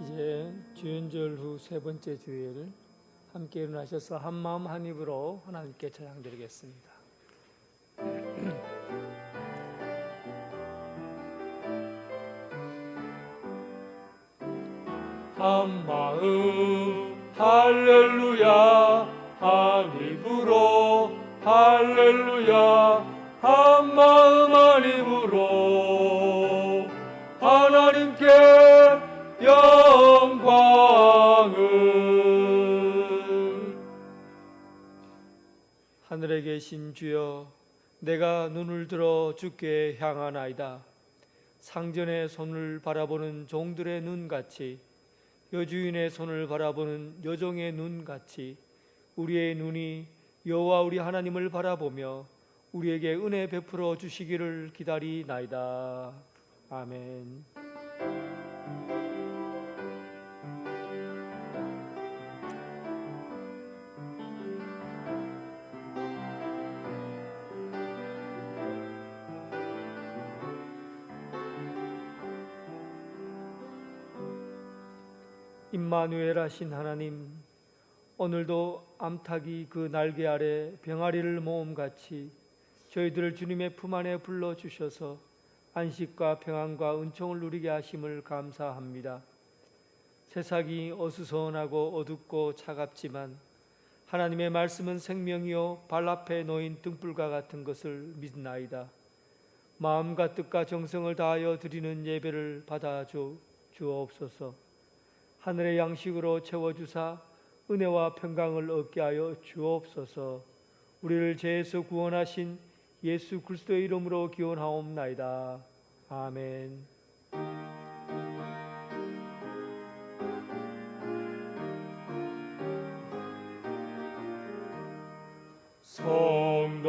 이제 주연절 후 세 번째 주일 함께 일어나셔서 한마음 한입으로 하나님께 찬양드리겠습니다. 한마음 할렐루야 한입으로 할렐루야 한마음 한입으로 하나님께 영광을. 하늘에 계신 주여, 내가 눈을 들어 주께 향하나이다. 상전의 손을 바라보는 종들의 눈같이, 여주인의 손을 바라보는 여종의 눈같이 우리의 눈이 여호와 우리 하나님을 바라보며 우리에게 은혜 베풀어 주시기를 기다리나이다. 아멘. 임마누엘 하신 하나님, 오늘도 암탉이 그 날개 아래 병아리를 모음같이 저희들을 주님의 품 안에 불러주셔서 안식과 평안과 은총을 누리게 하심을 감사합니다. 세상이 어수선하고 어둡고 차갑지만 하나님의 말씀은 생명이요 발 앞에 놓인 등불과 같은 것을 믿나이다. 마음과 뜻과 정성을 다하여 드리는 예배를 받아 주옵소서. 하늘의 양식으로 채워주사 은혜와 평강을 얻게 하여 주옵소서. 우리를 죄에서 구원하신 예수 그리스도의 이름으로 기원하옵나이다. 아멘.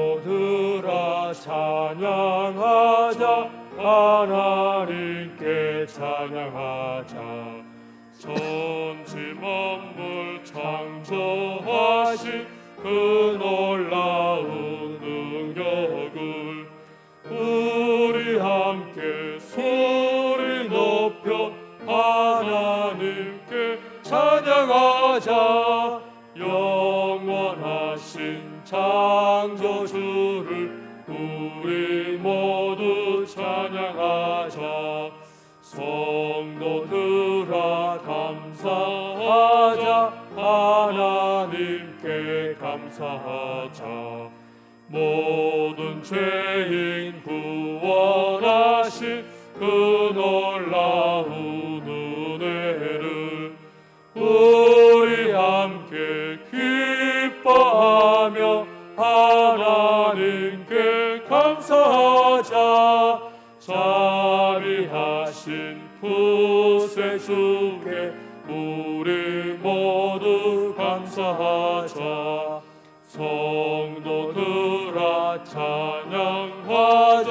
성도들아 찬양하자, 하나님께 찬양하자. 천지 만물 창조하신 그 놀라운 능력을 우리 함께 소리 높여 하나님께 찬양하자. 영원하신 창조주를 우리 모두 찬양하자. 성도들아 감사하자, 하나님께 감사하자. 모든 죄인 구원하신 그 놀라운 은혜를 우리 함께 기뻐하며 하나님께 감사하자. 자비하신 구세주께 우리 모두 감사하자. 성도들아 찬양하자,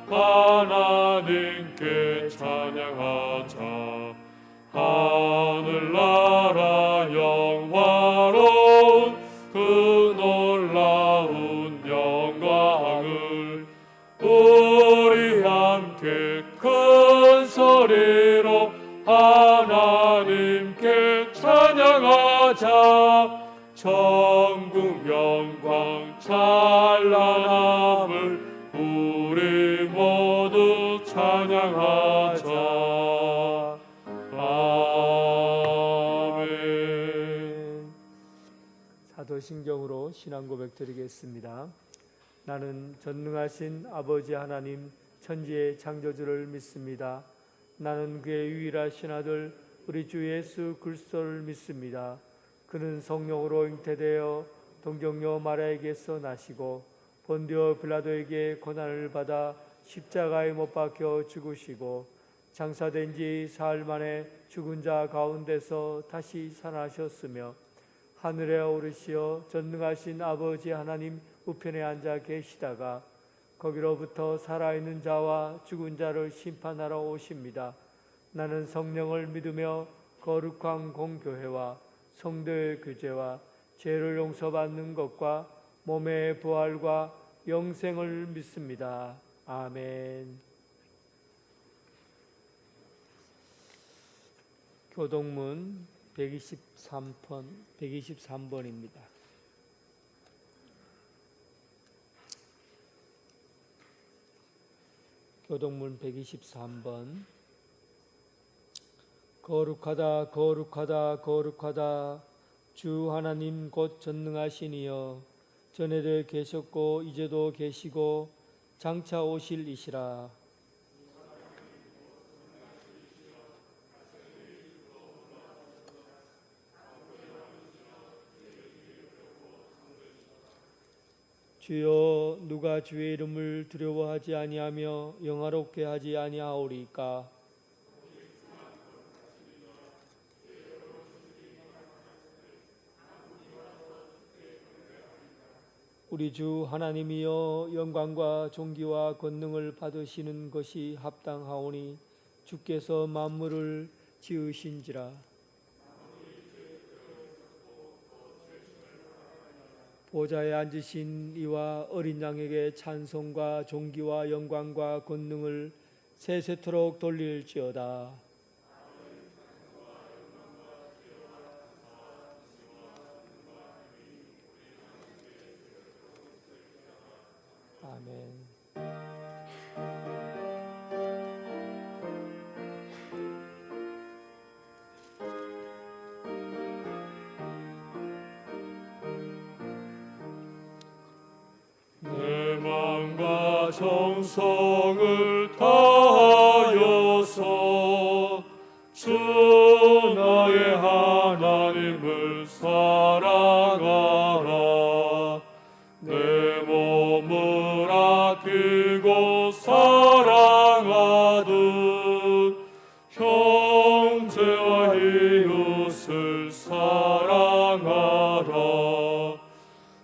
하나님께 찬양하자. 하늘나라 영화로운 그 놀라운 영광을 우리 함께 큰 소리로 하나님께 찬양하자. 천국 영광 찬란함을 우리 모두 찬양하자. 아멘. 사도신경으로 신앙 고백 드리겠습니다. 나는 전능하신 아버지 하나님 천지의 창조주를 믿습니다. 나는 그의 유일하신 아들 우리 주 예수 그리스도를 믿습니다. 그는 성령으로 잉태되어 동정녀 마리아에게서 나시고 본디오 빌라도에게 고난을 받아 십자가에 못 박혀 죽으시고 장사된 지 사흘 만에 죽은 자 가운데서 다시 살아나셨으며 하늘에 오르시어 전능하신 아버지 하나님 우편에 앉아 계시다가 거기로부터 살아있는 자와 죽은 자를 심판하러 오십니다. 나는 성령을 믿으며 거룩한 공교회와 성도의 교제와 죄를 용서받는 것과 몸의 부활과 영생을 믿습니다. 아멘. 교동문 123번입니다. 교동문 123번. 거룩하다 거룩하다 거룩하다 주 하나님 곧 전능하시니여 전에도 계셨고 이제도 계시고 장차 오실 이시라. 주여 누가 주의 이름을 두려워하지 아니하며 영화롭게 하지 아니하오리까. 우리 주 하나님이여 영광과 존귀와 권능을 받으시는 것이 합당하오니 주께서 만물을 지으신지라. 보좌에 앉으신 이와 어린 양에게 찬송과 존귀와 영광과 권능을 세세토록 돌릴지어다. 아멘. 내 마음과 정성을 다하여서 주 나의 하나님을 사랑하라. 내 몸을 아끼고 사랑하듯 형제와 이웃을 사랑하라.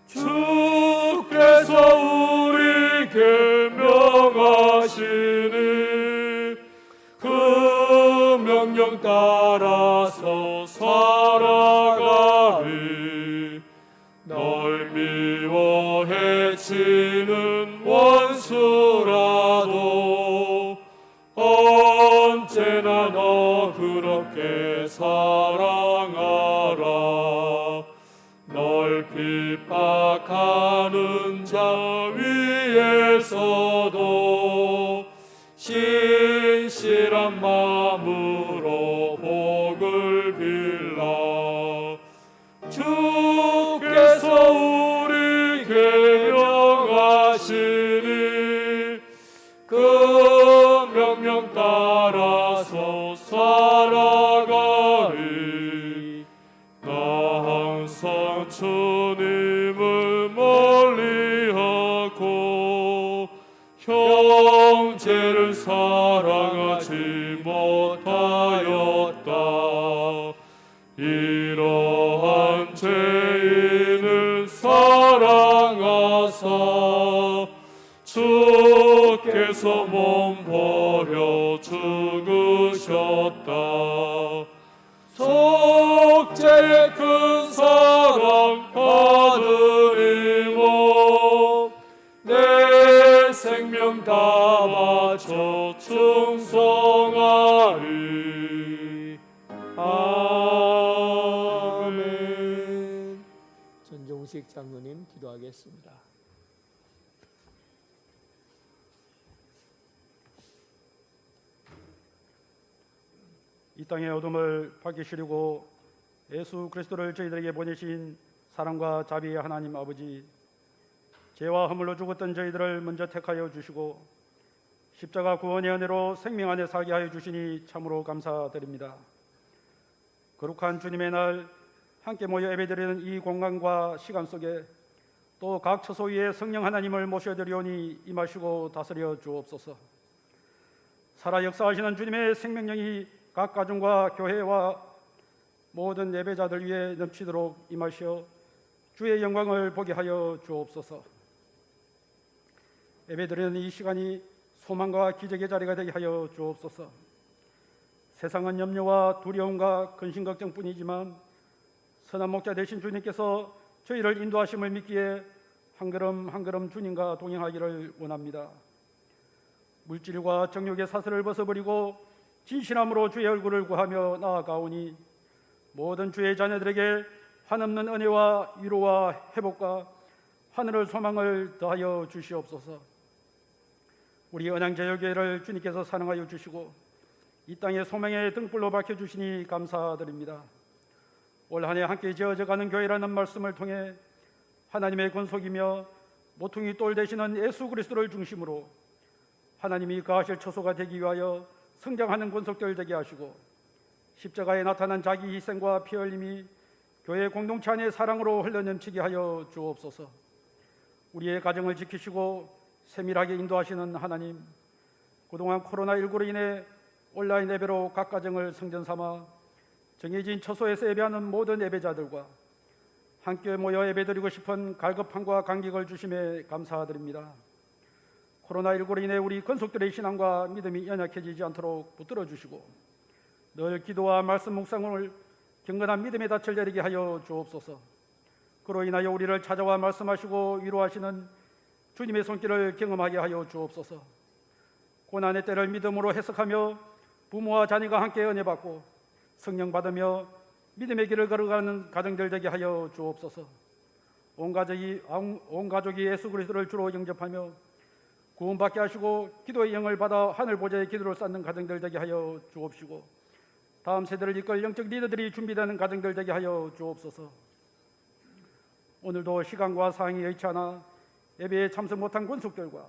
주께서 우리에게 명하시니 그 명령 따라서 살아가리. 널 미워 해치는 원수라도 언제나 너 그렇게 사랑하라. 널 핍박하는 자 위에서도 신실한 마음으로 복을 빌라. 주께서 우리에게 명하시니 그 명령 따라서 살아가리. 나 항상 주님을 멀리하고 형제를 사랑하지 못하였다. 이러한 죄인을 사랑하사 주께서 몸 버려 죽으셨다. 속죄의 큰 사랑 받으리모 내 생명 다 바쳐 충성하리. 아멘. 전종식 장로님 기도하겠습니다. 이 땅의 어둠을 밝히시려고 예수 그리스도를 저희들에게 보내신 사랑과 자비의 하나님 아버지, 죄와 허물로 죽었던 저희들을 먼저 택하여 주시고 십자가 구원의 은혜로 생명 안에 살게 하여 주시니 참으로 감사드립니다. 거룩한 주님의 날 함께 모여 예배드리는 이 공간과 시간 속에 또 각 처소 위에 성령 하나님을 모셔드리오니 임하시고 다스려 주옵소서. 살아 역사하시는 주님의 생명력이 각 가정과 교회와 모든 예배자들 위해 넘치도록 임하시어 주의 영광을 보게 하여 주옵소서. 예배드리는 이 시간이 소망과 기적의 자리가 되게 하여 주옵소서. 세상은 염려와 두려움과 근심 걱정뿐이지만 선한 목자 되신 주님께서 저희를 인도하심을 믿기에 한 걸음 한 걸음 주님과 동행하기를 원합니다. 물질과 정욕의 사슬을 벗어버리고 진실함으로 주의 얼굴을 구하며 나아가오니 모든 주의 자녀들에게 한없는 은혜와 위로와 회복과 하늘의 소망을 더하여 주시옵소서. 우리 언양제일교회를 주님께서 사랑하여 주시고 이 땅의 소망의 등불로 밝혀주시니 감사드립니다. 올 한 해 함께 지어져가는 교회라는 말씀을 통해 하나님의 권속이며 모퉁이 돌 되시는 예수 그리스도를 중심으로 하나님이 거하실 처소가 되기 위하여 성장하는 권속들 되게 하시고 십자가에 나타난 자기 희생과 피 흘림이 교회 공동체 안의 사랑으로 흘러넘치게 하여 주옵소서. 우리의 가정을 지키시고 세밀하게 인도하시는 하나님, 그동안 코로나19로 인해 온라인 예배로 각 가정을 성전 삼아 정해진 처소에서 예배하는 모든 예배자들과 함께 모여 예배드리고 싶은 갈급함과 감격을 주심에 감사드립니다. 코로나19로 인해 우리 건속들의 신앙과 믿음이 연약해지지 않도록 붙들어 주시고 늘 기도와 말씀 묵상을 경건한 믿음의 닻을 내리게 하여 주옵소서. 그로 인하여 우리를 찾아와 말씀하시고 위로하시는 주님의 손길을 경험하게 하여 주옵소서. 고난의 때를 믿음으로 해석하며 부모와 자녀가 함께 은혜 받고 성령 받으며 믿음의 길을 걸어가는 가정들 되게 하여 주옵소서. 온 가족이 예수 그리스도를 주로 영접하며 구원받게 하시고 기도의 영을 받아 하늘 보좌의 기도를 쌓는 가정들 되게 하여 주옵시고 다음 세대를 이끌 영적 리더들이 준비되는 가정들 되게 하여 주옵소서. 오늘도 시간과 상황이 여의치 않아 예배에 참석 못한 권속들과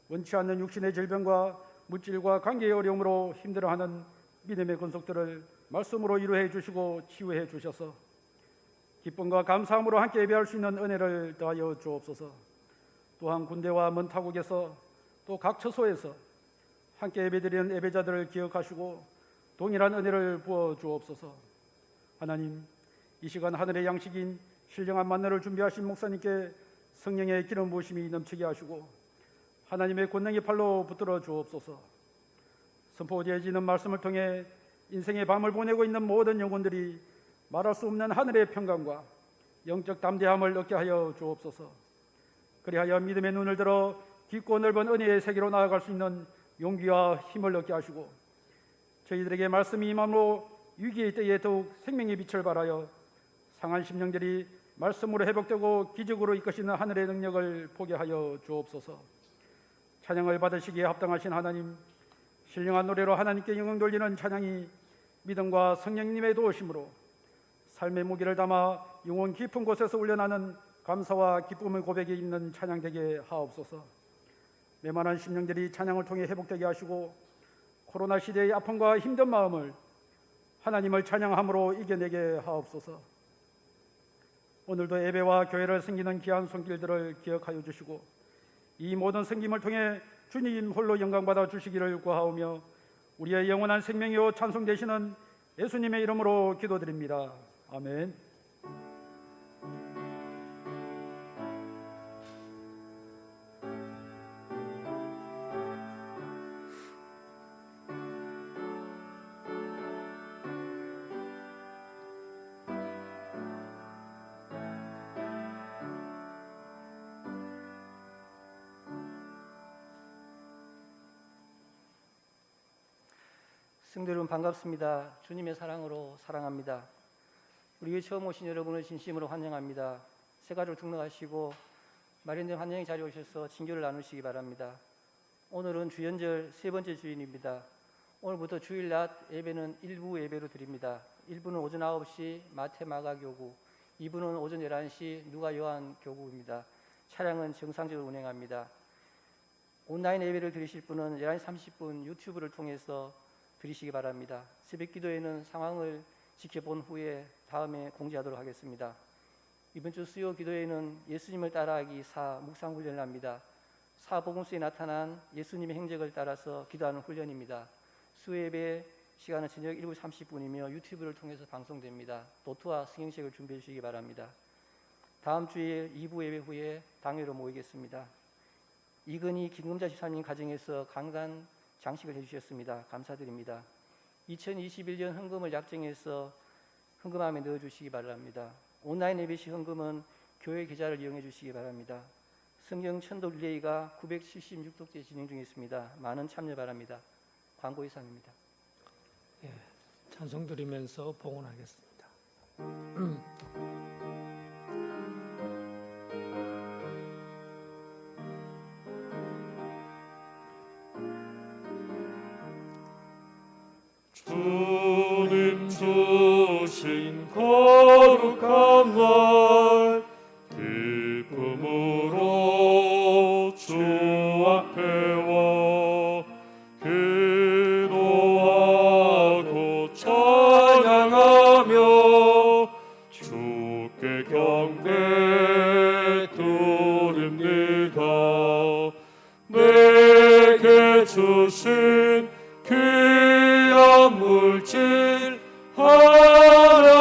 원치 않는 육신의 질병과 물질과 관계의 어려움으로 힘들어하는 믿음의 권속들을 말씀으로 위로해 주시고 치유해 주셔서 기쁨과 감사함으로 함께 예배할 수 있는 은혜를 더하여 주옵소서. 또한 군대와 먼 타국에서 또 각 처소에서 함께 예배드리는 예배자들을 기억하시고 동일한 은혜를 부어 주옵소서. 하나님, 이 시간 하늘의 양식인 신령한 만나를 준비하신 목사님께 성령의 기름 부으심이 넘치게 하시고 하나님의 권능의 팔로 붙들어 주옵소서. 선포되어지는 말씀을 통해 인생의 밤을 보내고 있는 모든 영혼들이 말할 수 없는 하늘의 평강과 영적 담대함을 얻게 하여 주옵소서. 그리하여 믿음의 눈을 들어 깊고 넓은 은혜의 세계로 나아갈 수 있는 용기와 힘을 얻게 하시고 저희들에게 말씀이 임함으로 위기의 때에 더욱 생명의 빛을 발하여 상한 심령들이 말씀으로 회복되고 기적으로 이끄시는 하늘의 능력을 보게 하여 주옵소서. 찬양을 받으시기에 합당하신 하나님, 신령한 노래로 하나님께 영광 돌리는 찬양이 믿음과 성령님의 도우심으로 삶의 무게를 담아 영혼 깊은 곳에서 울려나는 감사와 기쁨의 고백이 있는 찬양 되게 하옵소서. 메마른 심령들이 찬양을 통해 회복되게 하시고 코로나 시대의 아픔과 힘든 마음을 하나님을 찬양함으로 이겨내게 하옵소서. 오늘도 예배와 교회를 섬기는 귀한 손길들을 기억하여 주시고 이 모든 섬김을 통해 주님 홀로 영광받아 주시기를 구하오며 우리의 영원한 생명이요 찬송 되시는 예수님의 이름으로 기도드립니다. 아멘. 성도 여러분 반갑습니다. 주님의 사랑으로 사랑합니다. 우리 교회 처음 오신 여러분을 진심으로 환영합니다. 새 가족을 등록하시고 마련된 환영의 자리에 오셔서 친교를 나누시기 바랍니다. 오늘은 주연절 세 번째 주일입니다. 오늘부터 주일 낮 예배는 일부 예배로 드립니다. 1부는 오전 9시 마태 마가 교구, 2부는 오전 11시 누가 요한 교구입니다. 차량은 정상적으로 운행합니다. 온라인 예배를 드리실 분은 11시 30분 유튜브를 통해서 드리시기 바랍니다. 새벽 기도에는 상황을 지켜본 후에 다음에 공지하도록 하겠습니다. 이번 주 수요 기도에는 예수님을 따라하기 4 묵상 훈련을 합니다. 사복음서에 나타난 예수님의 행적을 따라서 기도하는 훈련입니다. 수요 예배 시간은 저녁 7시 30분이며 유튜브를 통해서 방송됩니다. 노트와 성경책을 준비해 주시기 바랍니다. 다음 주에 2부 예배 후에 당회로 모이겠습니다. 이건희 김금자 집사님 가정에서 강간 장식을 해주셨습니다. 감사드립니다. 2021년 헌금을 약정해서 헌금함에 넣어주시기 바랍니다. 온라인 예배 시 헌금은 교회 계좌를 이용해 주시기 바랍니다. 성경 천독 릴레이가 976독째 진행 중에 있습니다. 많은 참여 바랍니다. 광고 이상입니다. 찬송 드리면서 봉헌하겠습니다. 주님 주신 거룩한 날 기쁨으로 주 앞에 와 기도하고 찬양하며 주께 경배 드립니다. 내게 주신 귀한 물질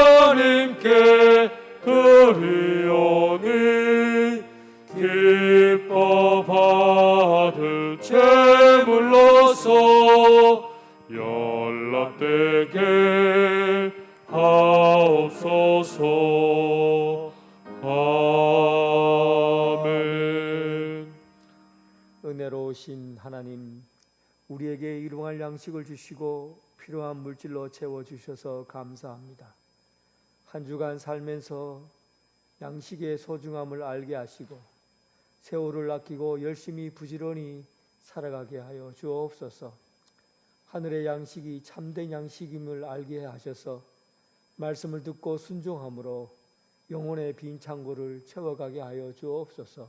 하나님께 드리오니 기뻐 받을 제물로서 연락되게 하옵소서. 아멘. 은혜로우신 하나님, 우리에게 일용할 양식을 주시고 필요한 물질로 채워주셔서 감사합니다. 한 주간 살면서 양식의 소중함을 알게 하시고 세월을 아끼고 열심히 부지런히 살아가게 하여 주옵소서. 하늘의 양식이 참된 양식임을 알게 하셔서 말씀을 듣고 순종함으로 영혼의 빈 창고를 채워가게 하여 주옵소서.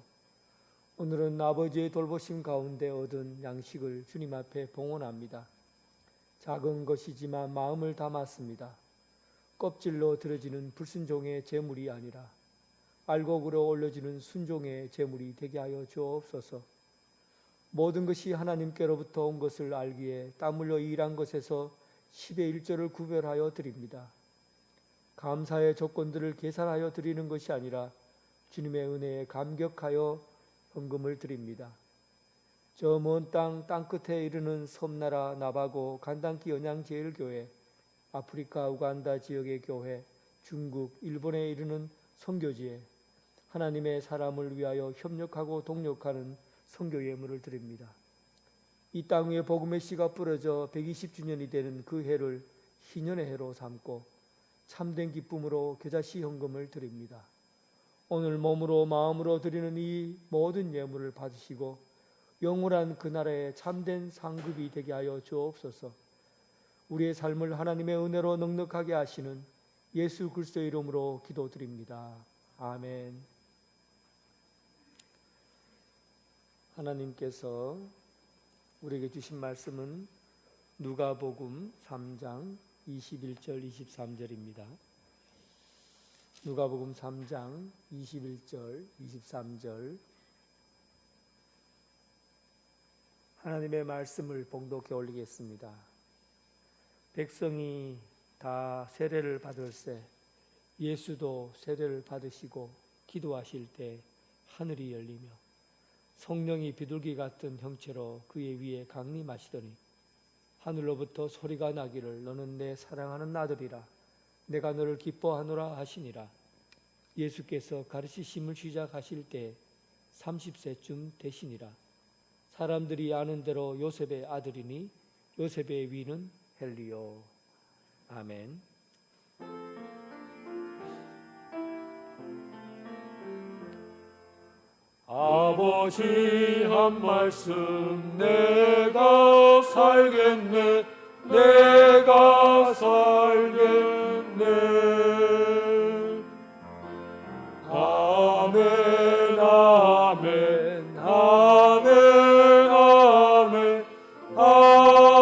오늘은 아버지의 돌보심 가운데 얻은 양식을 주님 앞에 봉헌합니다. 작은 것이지만 마음을 담았습니다. 껍질로 들어지는 불순종의 제물이 아니라 알곡으로 올려지는 순종의 제물이 되게 하여 주옵소서. 모든 것이 하나님께로부터 온 것을 알기에 땀 흘려 일한 것에서 10의 1조를 구별하여 드립니다. 감사의 조건들을 계산하여 드리는 것이 아니라 주님의 은혜에 감격하여 헌금을 드립니다. 저 먼 땅끝에 이르는 섬나라 나바고 간단키 연양제일교회, 아프리카 우간다 지역의 교회, 중국, 일본에 이르는 선교지에 하나님의 사람을 위하여 협력하고 동력하는 선교 예물을 드립니다. 이 땅 위에 복음의 씨가 뿌려져 120주년이 되는 그 해를 희년의 해로 삼고 참된 기쁨으로 겨자씨 헌금을 드립니다. 오늘 몸으로 마음으로 드리는 이 모든 예물을 받으시고 영원한 그 나라의 참된 상급이 되게 하여 주옵소서. 우리의 삶을 하나님의 은혜로 넉넉하게 하시는 예수 그리스도의 이름으로 기도드립니다. 아멘. 하나님께서 우리에게 주신 말씀은 누가복음 3장 21절 23절입니다. 누가복음 3장 21절 23절 하나님의 말씀을 봉독해 올리겠습니다. 백성이 다 세례를 받을세 예수도 세례를 받으시고 기도하실 때 하늘이 열리며 성령이 비둘기 같은 형체로 그의 위에 강림하시더니 하늘로부터 소리가 나기를 너는 내 사랑하는 아들이라 내가 너를 기뻐하노라 하시니라. 예수께서 가르치심을 시작하실 때 30세쯤 되시니라. 사람들이 아는 대로 요셉의 아들이니 요셉의 위는 헬리오. 아멘. 아버지 한 말씀 내가 살겠네 내가 살겠네. 아멘 아멘 아멘 아멘 아멘.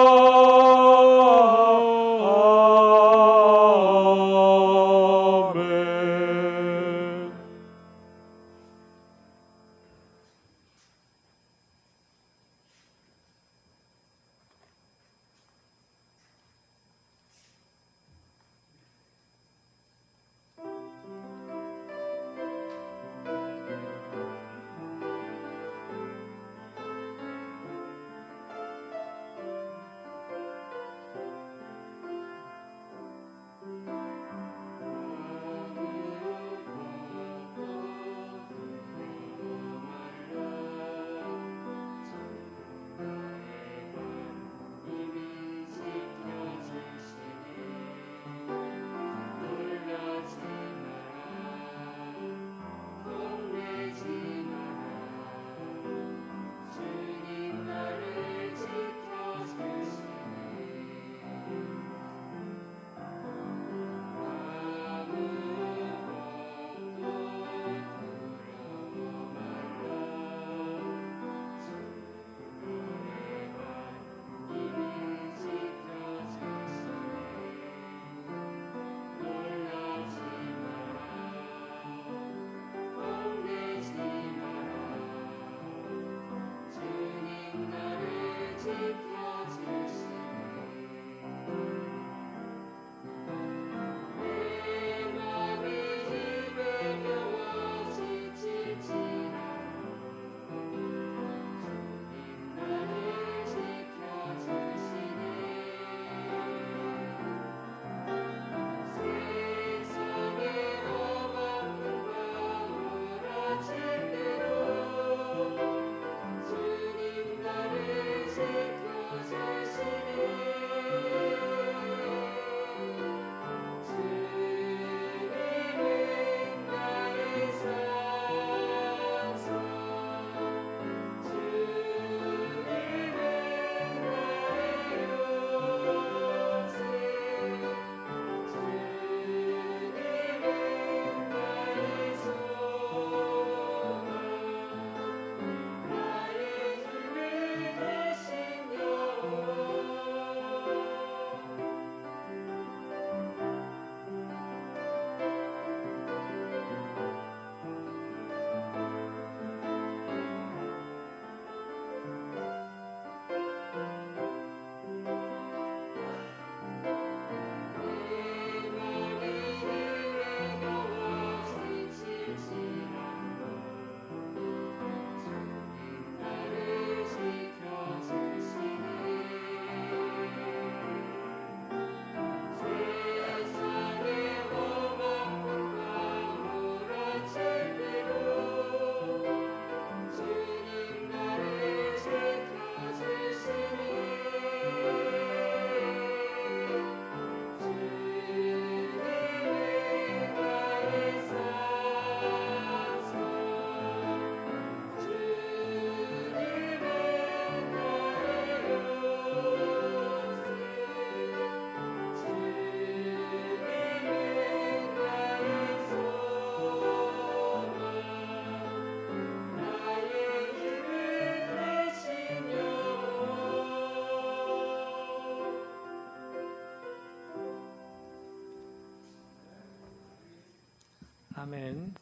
아멘.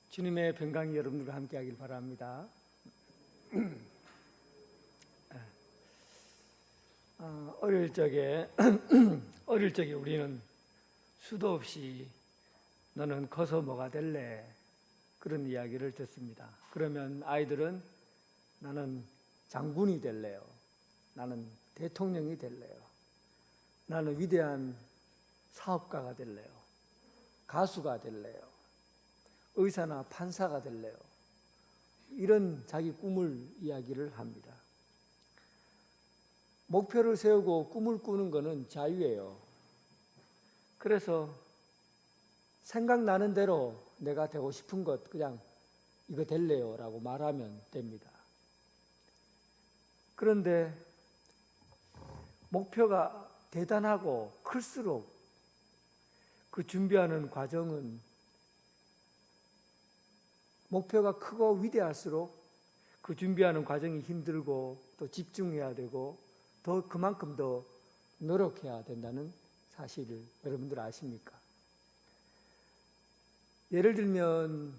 주님의 평강이 여러분들과 함께하길 바랍니다. 어릴 적에 우리는 수도 없이 너는 커서 뭐가 될래? 그런 이야기를 듣습니다. 그러면 아이들은 나는 장군이 될래요. 나는 대통령이 될래요. 나는 위대한 사업가가 될래요. 가수가 될래요. 의사나 판사가 될래요. 이런 자기 꿈을 이야기를 합니다. 목표를 세우고 꿈을 꾸는 것은 자유예요. 그래서 생각나는 대로 내가 되고 싶은 것 그냥 이거 될래요 라고 말하면 됩니다. 그런데 목표가 대단하고 클수록 그 준비하는 과정은 목표가 크고 위대할수록 그 준비하는 과정이 힘들고 또 집중해야 되고 더 그만큼 더 노력해야 된다는 사실을 여러분들 아십니까? 예를 들면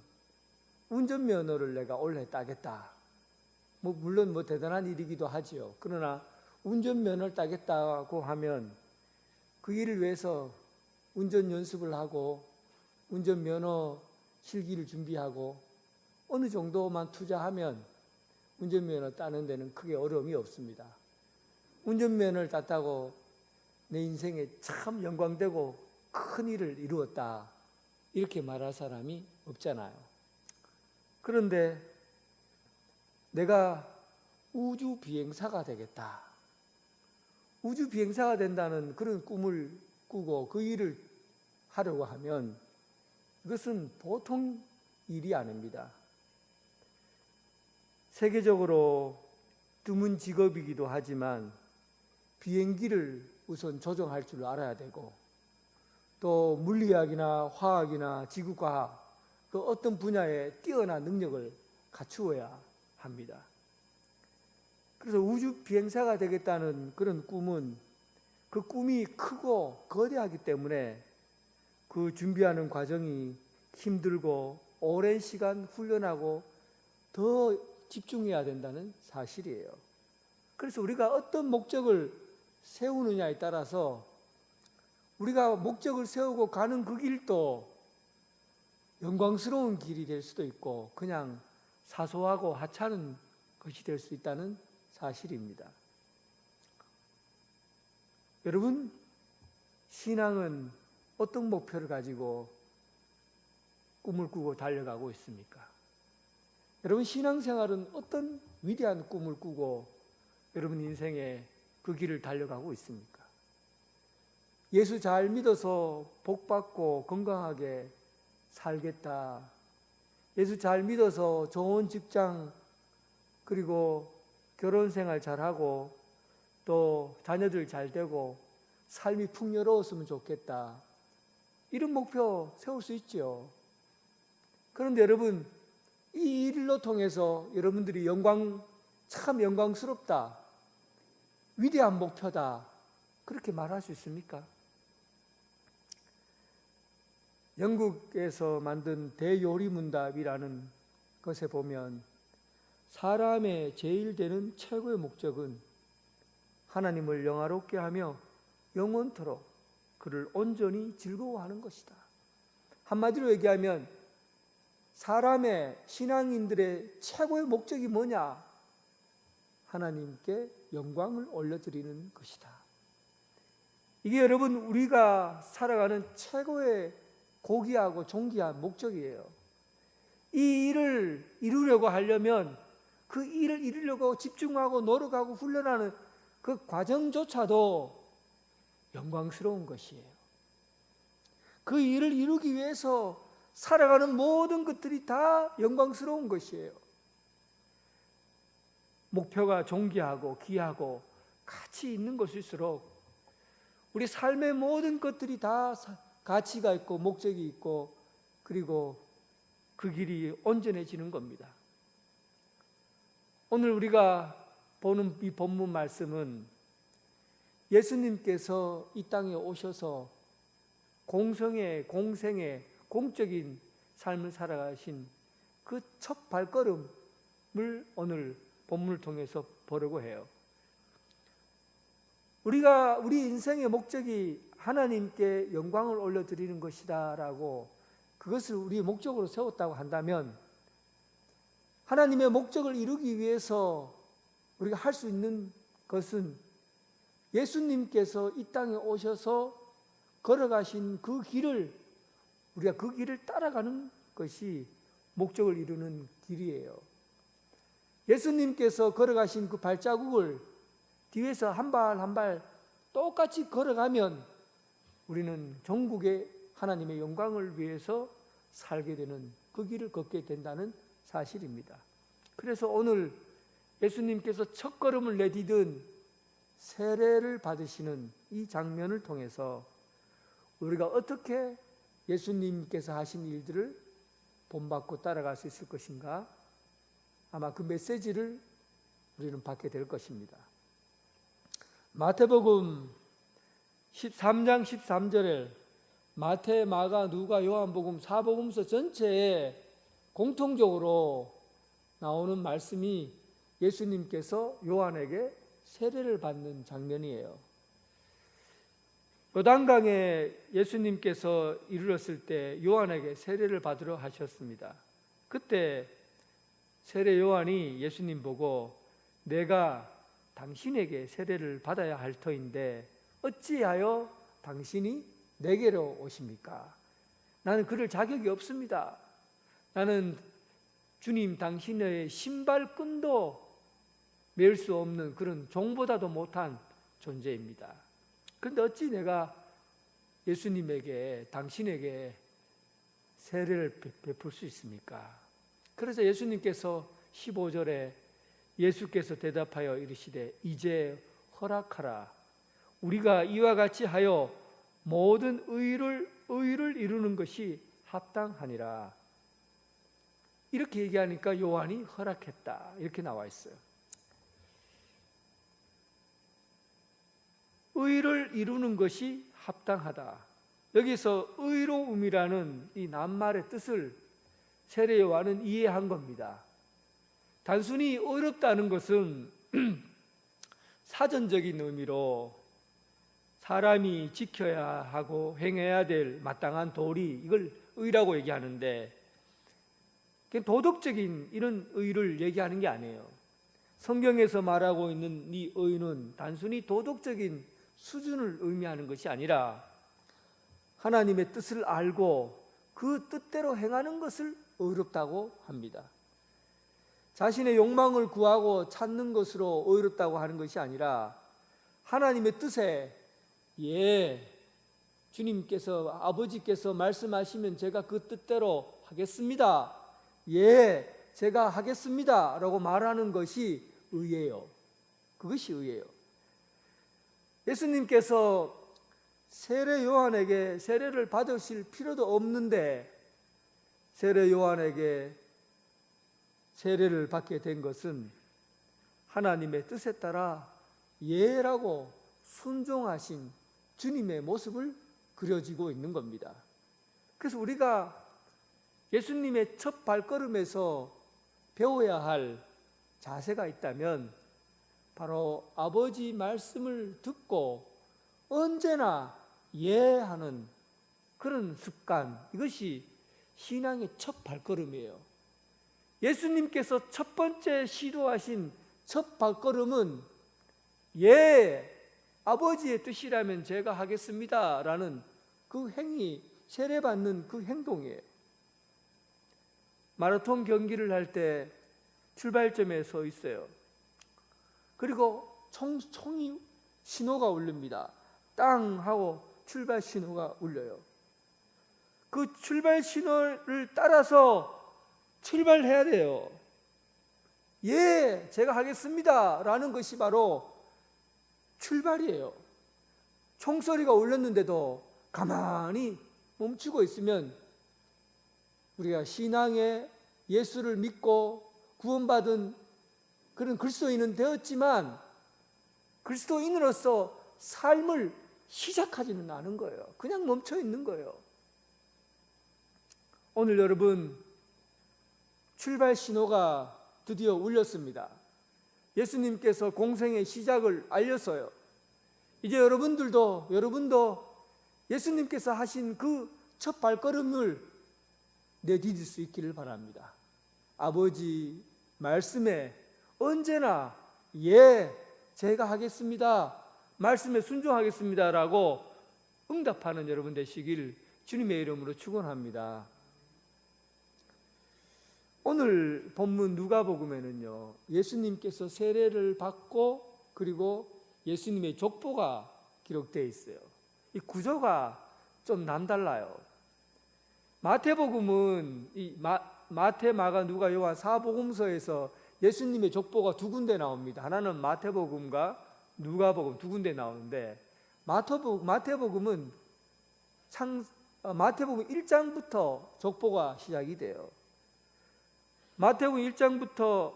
운전면허를 내가 올해 따겠다. 물론 대단한 일이기도 하지요. 그러나 운전면허를 따겠다고 하면 그 일을 위해서 운전 연습을 하고 운전면허 실기를 준비하고 어느 정도만 투자하면 운전면허 따는 데는 크게 어려움이 없습니다. 운전면허를 땄다고 내 인생에 참 영광되고 큰 일을 이루었다 이렇게 말할 사람이 없잖아요. 그런데 내가 우주 비행사가 되겠다. 우주 비행사가 된다는 그런 꿈을 꾸고 그 일을 하려고 하면 이것은 보통 일이 아닙니다. 세계적으로 드문 직업이기도 하지만 비행기를 우선 조종할 줄 알아야 되고 또 물리학이나 화학이나 지구과학 그 어떤 분야에 뛰어난 능력을 갖추어야 합니다. 그래서 우주 비행사가 되겠다는 그런 꿈은 그 꿈이 크고 거대하기 때문에 그 준비하는 과정이 힘들고 오랜 시간 훈련하고 더 집중해야 된다는 사실이에요. 그래서 우리가 어떤 목적을 세우느냐에 따라서 우리가 목적을 세우고 가는 그 길도 영광스러운 길이 될 수도 있고 그냥 사소하고 하찮은 것이 될 수 있다는 사실입니다. 여러분, 신앙은 어떤 목표를 가지고 꿈을 꾸고 달려가고 있습니까? 여러분, 신앙생활은 어떤 위대한 꿈을 꾸고 여러분 인생에 그 길을 달려가고 있습니까? 예수 잘 믿어서 복받고 건강하게 살겠다. 예수 잘 믿어서 좋은 직장 그리고 결혼 생활 잘하고 또 자녀들 잘 되고 삶이 풍요로웠으면 좋겠다. 이런 목표 세울 수 있죠. 그런데 여러분, 이 일로 통해서 여러분들이 참 영광스럽다, 위대한 목표다 그렇게 말할 수 있습니까? 영국에서 만든 대요리문답이라는 것에 보면 사람의 제일 되는 최고의 목적은 하나님을 영화롭게 하며 영원토록 그를 온전히 즐거워하는 것이다. 한마디로 얘기하면 사람의 신앙인들의 최고의 목적이 뭐냐? 하나님께 영광을 올려드리는 것이다. 이게 여러분 우리가 살아가는 최고의 고귀하고 존귀한 목적이에요. 이 일을 이루려고 하려면 그 일을 이루려고 집중하고 노력하고 훈련하는 그 과정조차도 영광스러운 것이에요. 그 일을 이루기 위해서 살아가는 모든 것들이 다 영광스러운 것이에요. 목표가 존귀하고 귀하고 가치 있는 것일수록 우리 삶의 모든 것들이 다 가치가 있고 목적이 있고 그리고 그 길이 온전해지는 겁니다. 오늘 우리가 보는 이 본문 말씀은 예수님께서 이 땅에 오셔서 공생의 공적인 삶을 살아가신 그 첫 발걸음을 오늘 본문을 통해서 보려고 해요. 우리 인생의 목적이 하나님께 영광을 올려드리는 것이다라고 그것을 우리의 목적으로 세웠다고 한다면, 하나님의 목적을 이루기 위해서 우리가 할 수 있는 것은 예수님께서 이 땅에 오셔서 걸어가신 그 길을, 우리가 그 길을 따라가는 것이 목적을 이루는 길이에요. 예수님께서 걸어가신 그 발자국을 뒤에서 한 발 한 발 똑같이 걸어가면 우리는 전국의 하나님의 영광을 위해서 살게 되는, 그 길을 걷게 된다는 사실입니다. 그래서 오늘 예수님께서 첫 걸음을 내디딘 세례를 받으시는 이 장면을 통해서 우리가 어떻게 예수님께서 하신 일들을 본받고 따라갈 수 있을 것인가, 아마 그 메시지를 우리는 받게 될 것입니다. 마태복음 13장 13절에 마태, 마가, 누가, 요한복음, 사복음서 전체에 공통적으로 나오는 말씀이 예수님께서 요한에게 세례를 받는 장면이에요. 요단강에 예수님께서 이르렀을 때 요한에게 세례를 받으러 하셨습니다. 그때 세례 요한이 예수님 보고 내가 당신에게 세례를 받아야 할 터인데 어찌하여 당신이 내게로 오십니까? 나는 그럴 자격이 없습니다. 나는 주님 당신의 신발끈도 맬 수 없는 그런 종보다도 못한 존재입니다. 그런데 어찌 내가 예수님에게, 당신에게 세례를 베풀 수 있습니까? 그래서 예수님께서 15절에 예수께서 대답하여 이르시되 이제 허락하라. 우리가 이와 같이 하여 모든 의를 이루는 것이 합당하니라. 이렇게 얘기하니까 요한이 허락했다, 이렇게 나와 있어요. 의를 이루는 것이 합당하다. 여기서 의로움이라는 이 낱말의 뜻을 세례 요한은 이해한 겁니다. 단순히 의롭다는 것은 사전적인 의미로 사람이 지켜야 하고 행해야 될 마땅한 도리, 이걸 의라고 얘기하는데 도덕적인 이런 의를 얘기하는 게 아니에요. 성경에서 말하고 있는 이 의는 단순히 도덕적인 수준을 의미하는 것이 아니라 하나님의 뜻을 알고 그 뜻대로 행하는 것을 의롭다고 합니다. 자신의 욕망을 구하고 찾는 것으로 의롭다고 하는 것이 아니라 하나님의 뜻에 주님께서, 아버지께서 말씀하시면 제가 그 뜻대로 하겠습니다. 제가 하겠습니다 라고 말하는 것이 의예요. 그것이 의예요. 예수님께서 세례 요한에게 세례를 받으실 필요도 없는데 세례 요한에게 세례를 받게 된 것은 하나님의 뜻에 따라 예라고 순종하신 주님의 모습을 그려지고 있는 겁니다. 그래서 우리가 예수님의 첫 발걸음에서 배워야 할 자세가 있다면 바로 아버지 말씀을 듣고 언제나 예하는 그런 습관, 이것이 신앙의 첫 발걸음이에요. 예수님께서 첫 번째 시도하신 첫 발걸음은 아버지의 뜻이라면 제가 하겠습니다 라는 그 행위, 세례받는 그 행동이에요. 마라톤 경기를 할 때 출발점에 서 있어요. 그리고 총이 신호가 울립니다. 땅 하고 출발 신호가 울려요. 그 출발 신호를 따라서 출발해야 돼요. 제가 하겠습니다 라는 것이 바로 출발이에요. 총소리가 울렸는데도 가만히 멈추고 있으면 우리가 신앙에 예수를 믿고 구원받은 그런 그리스도인은 되었지만 그리스도인으로서 삶을 시작하지는 않은 거예요. 그냥 멈춰 있는 거예요. 오늘 여러분 출발 신호가 드디어 울렸습니다. 예수님께서 공생의 시작을 알렸어요. 이제 여러분도 예수님께서 하신 그 첫 발걸음을 내디딜 수 있기를 바랍니다. 아버지 말씀에 언제나 제가 하겠습니다. 말씀에 순종하겠습니다라고 응답하는 여러분 되시길 주님의 이름으로 축원합니다. 오늘 본문 누가복음에는요, 예수님께서 세례를 받고 그리고 예수님의 족보가 기록되어 있어요. 이 구조가 좀 남달라요. 마태복음은 마태, 마가, 누가, 요한 사복음서에서 예수님의 족보가 두 군데 나옵니다. 하나는 마태복음과 누가복음 두 군데 나오는데 마태복음은 마태복음 1장부터 족보가 시작이 돼요. 마태복음 1장부터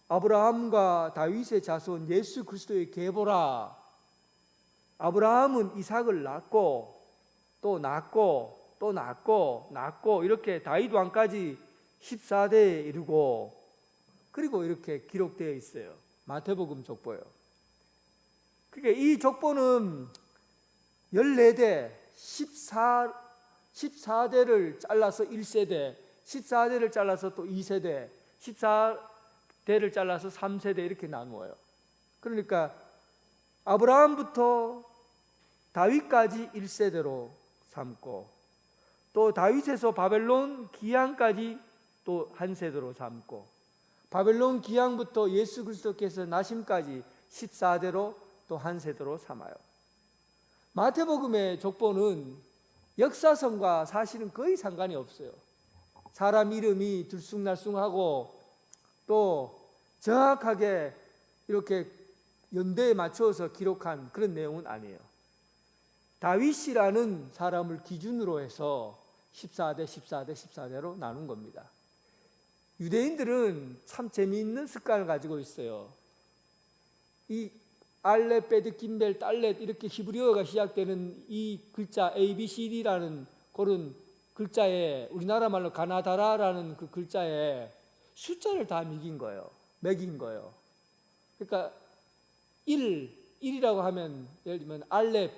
아브라함과 다윗의 자손 예수 그리스도의 계보라. 아브라함은 이삭을 낳고 또 낳고 또 낳고 이렇게 다윗 왕까지 14대에 이르고 그리고 이렇게 기록되어 있어요. 마태복음 족보요. 그러니까 이 족보는 14대 14대를 잘라서 1세대, 14대를 잘라서 또 2세대, 14대를 잘라서 3세대 이렇게 나누어요. 그러니까 아브라함부터 다윗까지 1세대로 삼고 또 다윗에서 바벨론 기항까지 또 한 세대로 삼고 바벨론 기항부터 예수 그리스도께서 나심까지 14대로 또 한 세대로 삼아요. 마태복음의 족보는 역사성과 사실은 거의 상관이 없어요. 사람 이름이 들쑥날쑥하고 또 정확하게 이렇게 연대에 맞춰서 기록한 그런 내용은 아니에요. 다윗이라는 사람을 기준으로 해서 14대로 나눈 겁니다. 유대인들은 참 재미있는 습관을 가지고 있어요. 이 알렛, 베드, 김벨, 달렛 이렇게 히브리어가 시작되는 이 글자 ABCD라는 그런 글자에 우리나라 말로 가나다라라는 그 글자에 숫자를 다 매긴 거예요. 그러니까 1이라고 하면 예를 들면 알렛,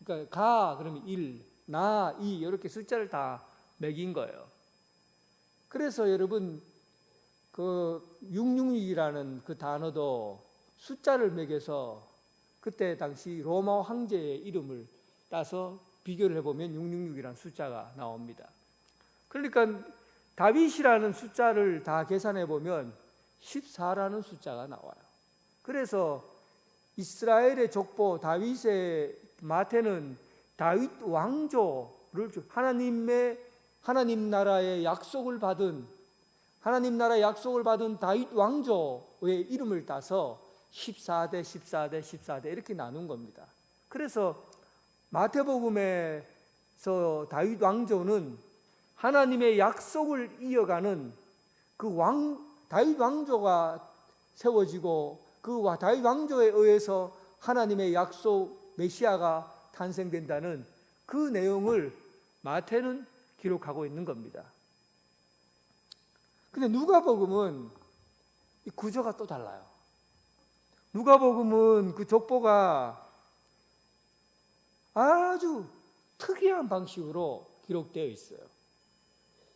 그러니까 가 그러면 1, 나, 2 이렇게 숫자를 다 매긴 거예요. 그래서 여러분 그 666이라는 그 단어도 숫자를 매겨서 그때 당시 로마 황제의 이름을 따서 비교를 해보면 666이라는 숫자가 나옵니다. 그러니까 다윗이라는 숫자를 다 계산해 보면 14라는 숫자가 나와요. 그래서 이스라엘의 족보 다윗의 마태는 다윗 왕조를 하나님 나라의 약속을 받은 다윗 왕조의 이름을 따서 14대 이렇게 나눈 겁니다. 그래서 마태복음에서 다윗 왕조는 하나님의 약속을 이어가는 다윗 왕조가 세워지고 그 다윗 왕조에 의해서 하나님의 약속 메시아가 탄생된다는 그 내용을 마태는 기록하고 있는 겁니다. 근데 누가복음은 이 구조가 또 달라요. 누가복음은 그 족보가 아주 특이한 방식으로 기록되어 있어요.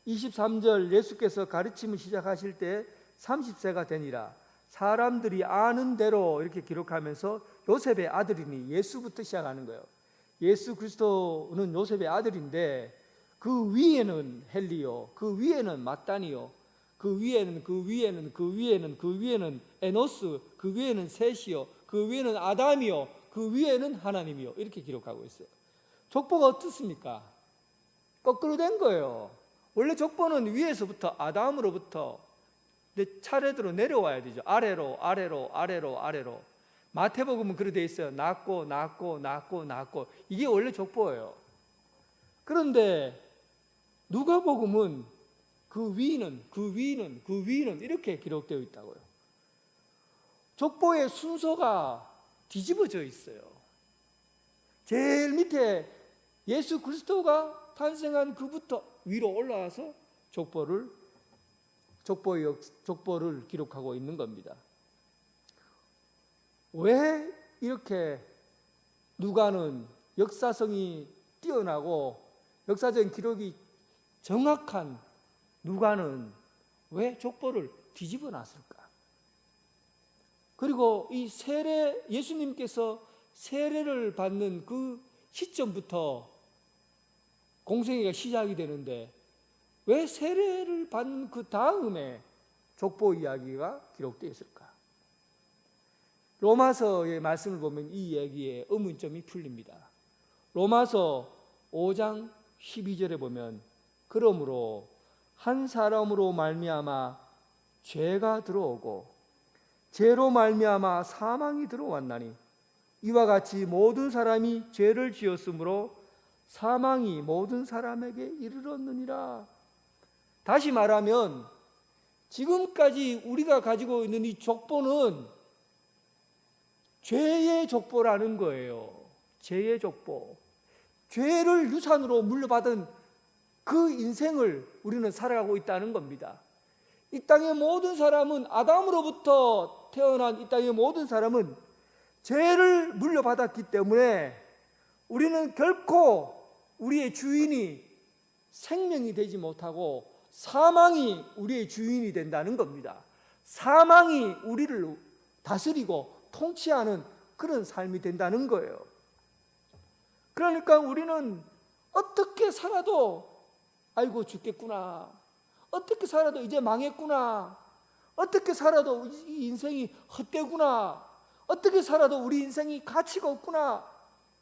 23절 예수께서 가르침을 시작하실 때 30세가 되니라 사람들이 아는 대로 이렇게 기록하면서 요셉의 아들이니 예수부터 시작하는 거예요. 예수 그리스도는 요셉의 아들인데 그 위에는 헬리요, 그 위에는 mat단이요, 그 위에는 에노스, 그 위에는 셋이요, 그 위에는 아담이요, 그 위에는 하나님이요 이렇게 기록하고 있어요. 족보가 어떻습니까? 거꾸로 된 거예요. 원래 족보는 위에서부터 아담으로부터 차례대로 내려와야 되죠. 아래로. 마태복음은 그렇게 돼 있어요. 낳고 이게 원래 족보예요. 그런데 누가복음은 그 위는 이렇게 기록되어 있다고요. 족보의 순서가 뒤집어져 있어요. 제일 밑에 예수 그리스도가 탄생한 그부터 위로 올라와서 족보를 기록하고 있는 겁니다. 왜 이렇게 누가는 역사성이 뛰어나고 역사적인 기록이 정확한 누가는 왜 족보를 뒤집어 놨을까? 그리고 이 세례, 예수님께서 세례를 받는 그 시점부터 공생애가 시작이 되는데 왜 세례를 받는 그 다음에 족보 이야기가 기록되어 있을까? 로마서의 말씀을 보면 이 얘기에 의문점이 풀립니다. 로마서 5장 12절에 보면 그러므로 한 사람으로 말미암아 죄가 들어오고 죄로 말미암아 사망이 들어왔나니 이와 같이 모든 사람이 죄를 지었으므로 사망이 모든 사람에게 이르렀느니라. 다시 말하면 지금까지 우리가 가지고 있는 이 족보는 죄의 족보라는 거예요. 죄의 족보. 죄를 유산으로 물려받은 그 인생을 우리는 살아가고 있다는 겁니다. 이 땅의 모든 사람은, 아담으로부터 태어난 이 땅의 모든 사람은 죄를 물려받았기 때문에 우리는 결코 우리의 주인이 생명이 되지 못하고 사망이 우리의 주인이 된다는 겁니다. 사망이 우리를 다스리고 통치하는 그런 삶이 된다는 거예요. 그러니까 우리는 어떻게 살아도 아이고 죽겠구나, 어떻게 살아도 이제 망했구나, 어떻게 살아도 이 인생이 헛되구나, 어떻게 살아도 우리 인생이 가치가 없구나,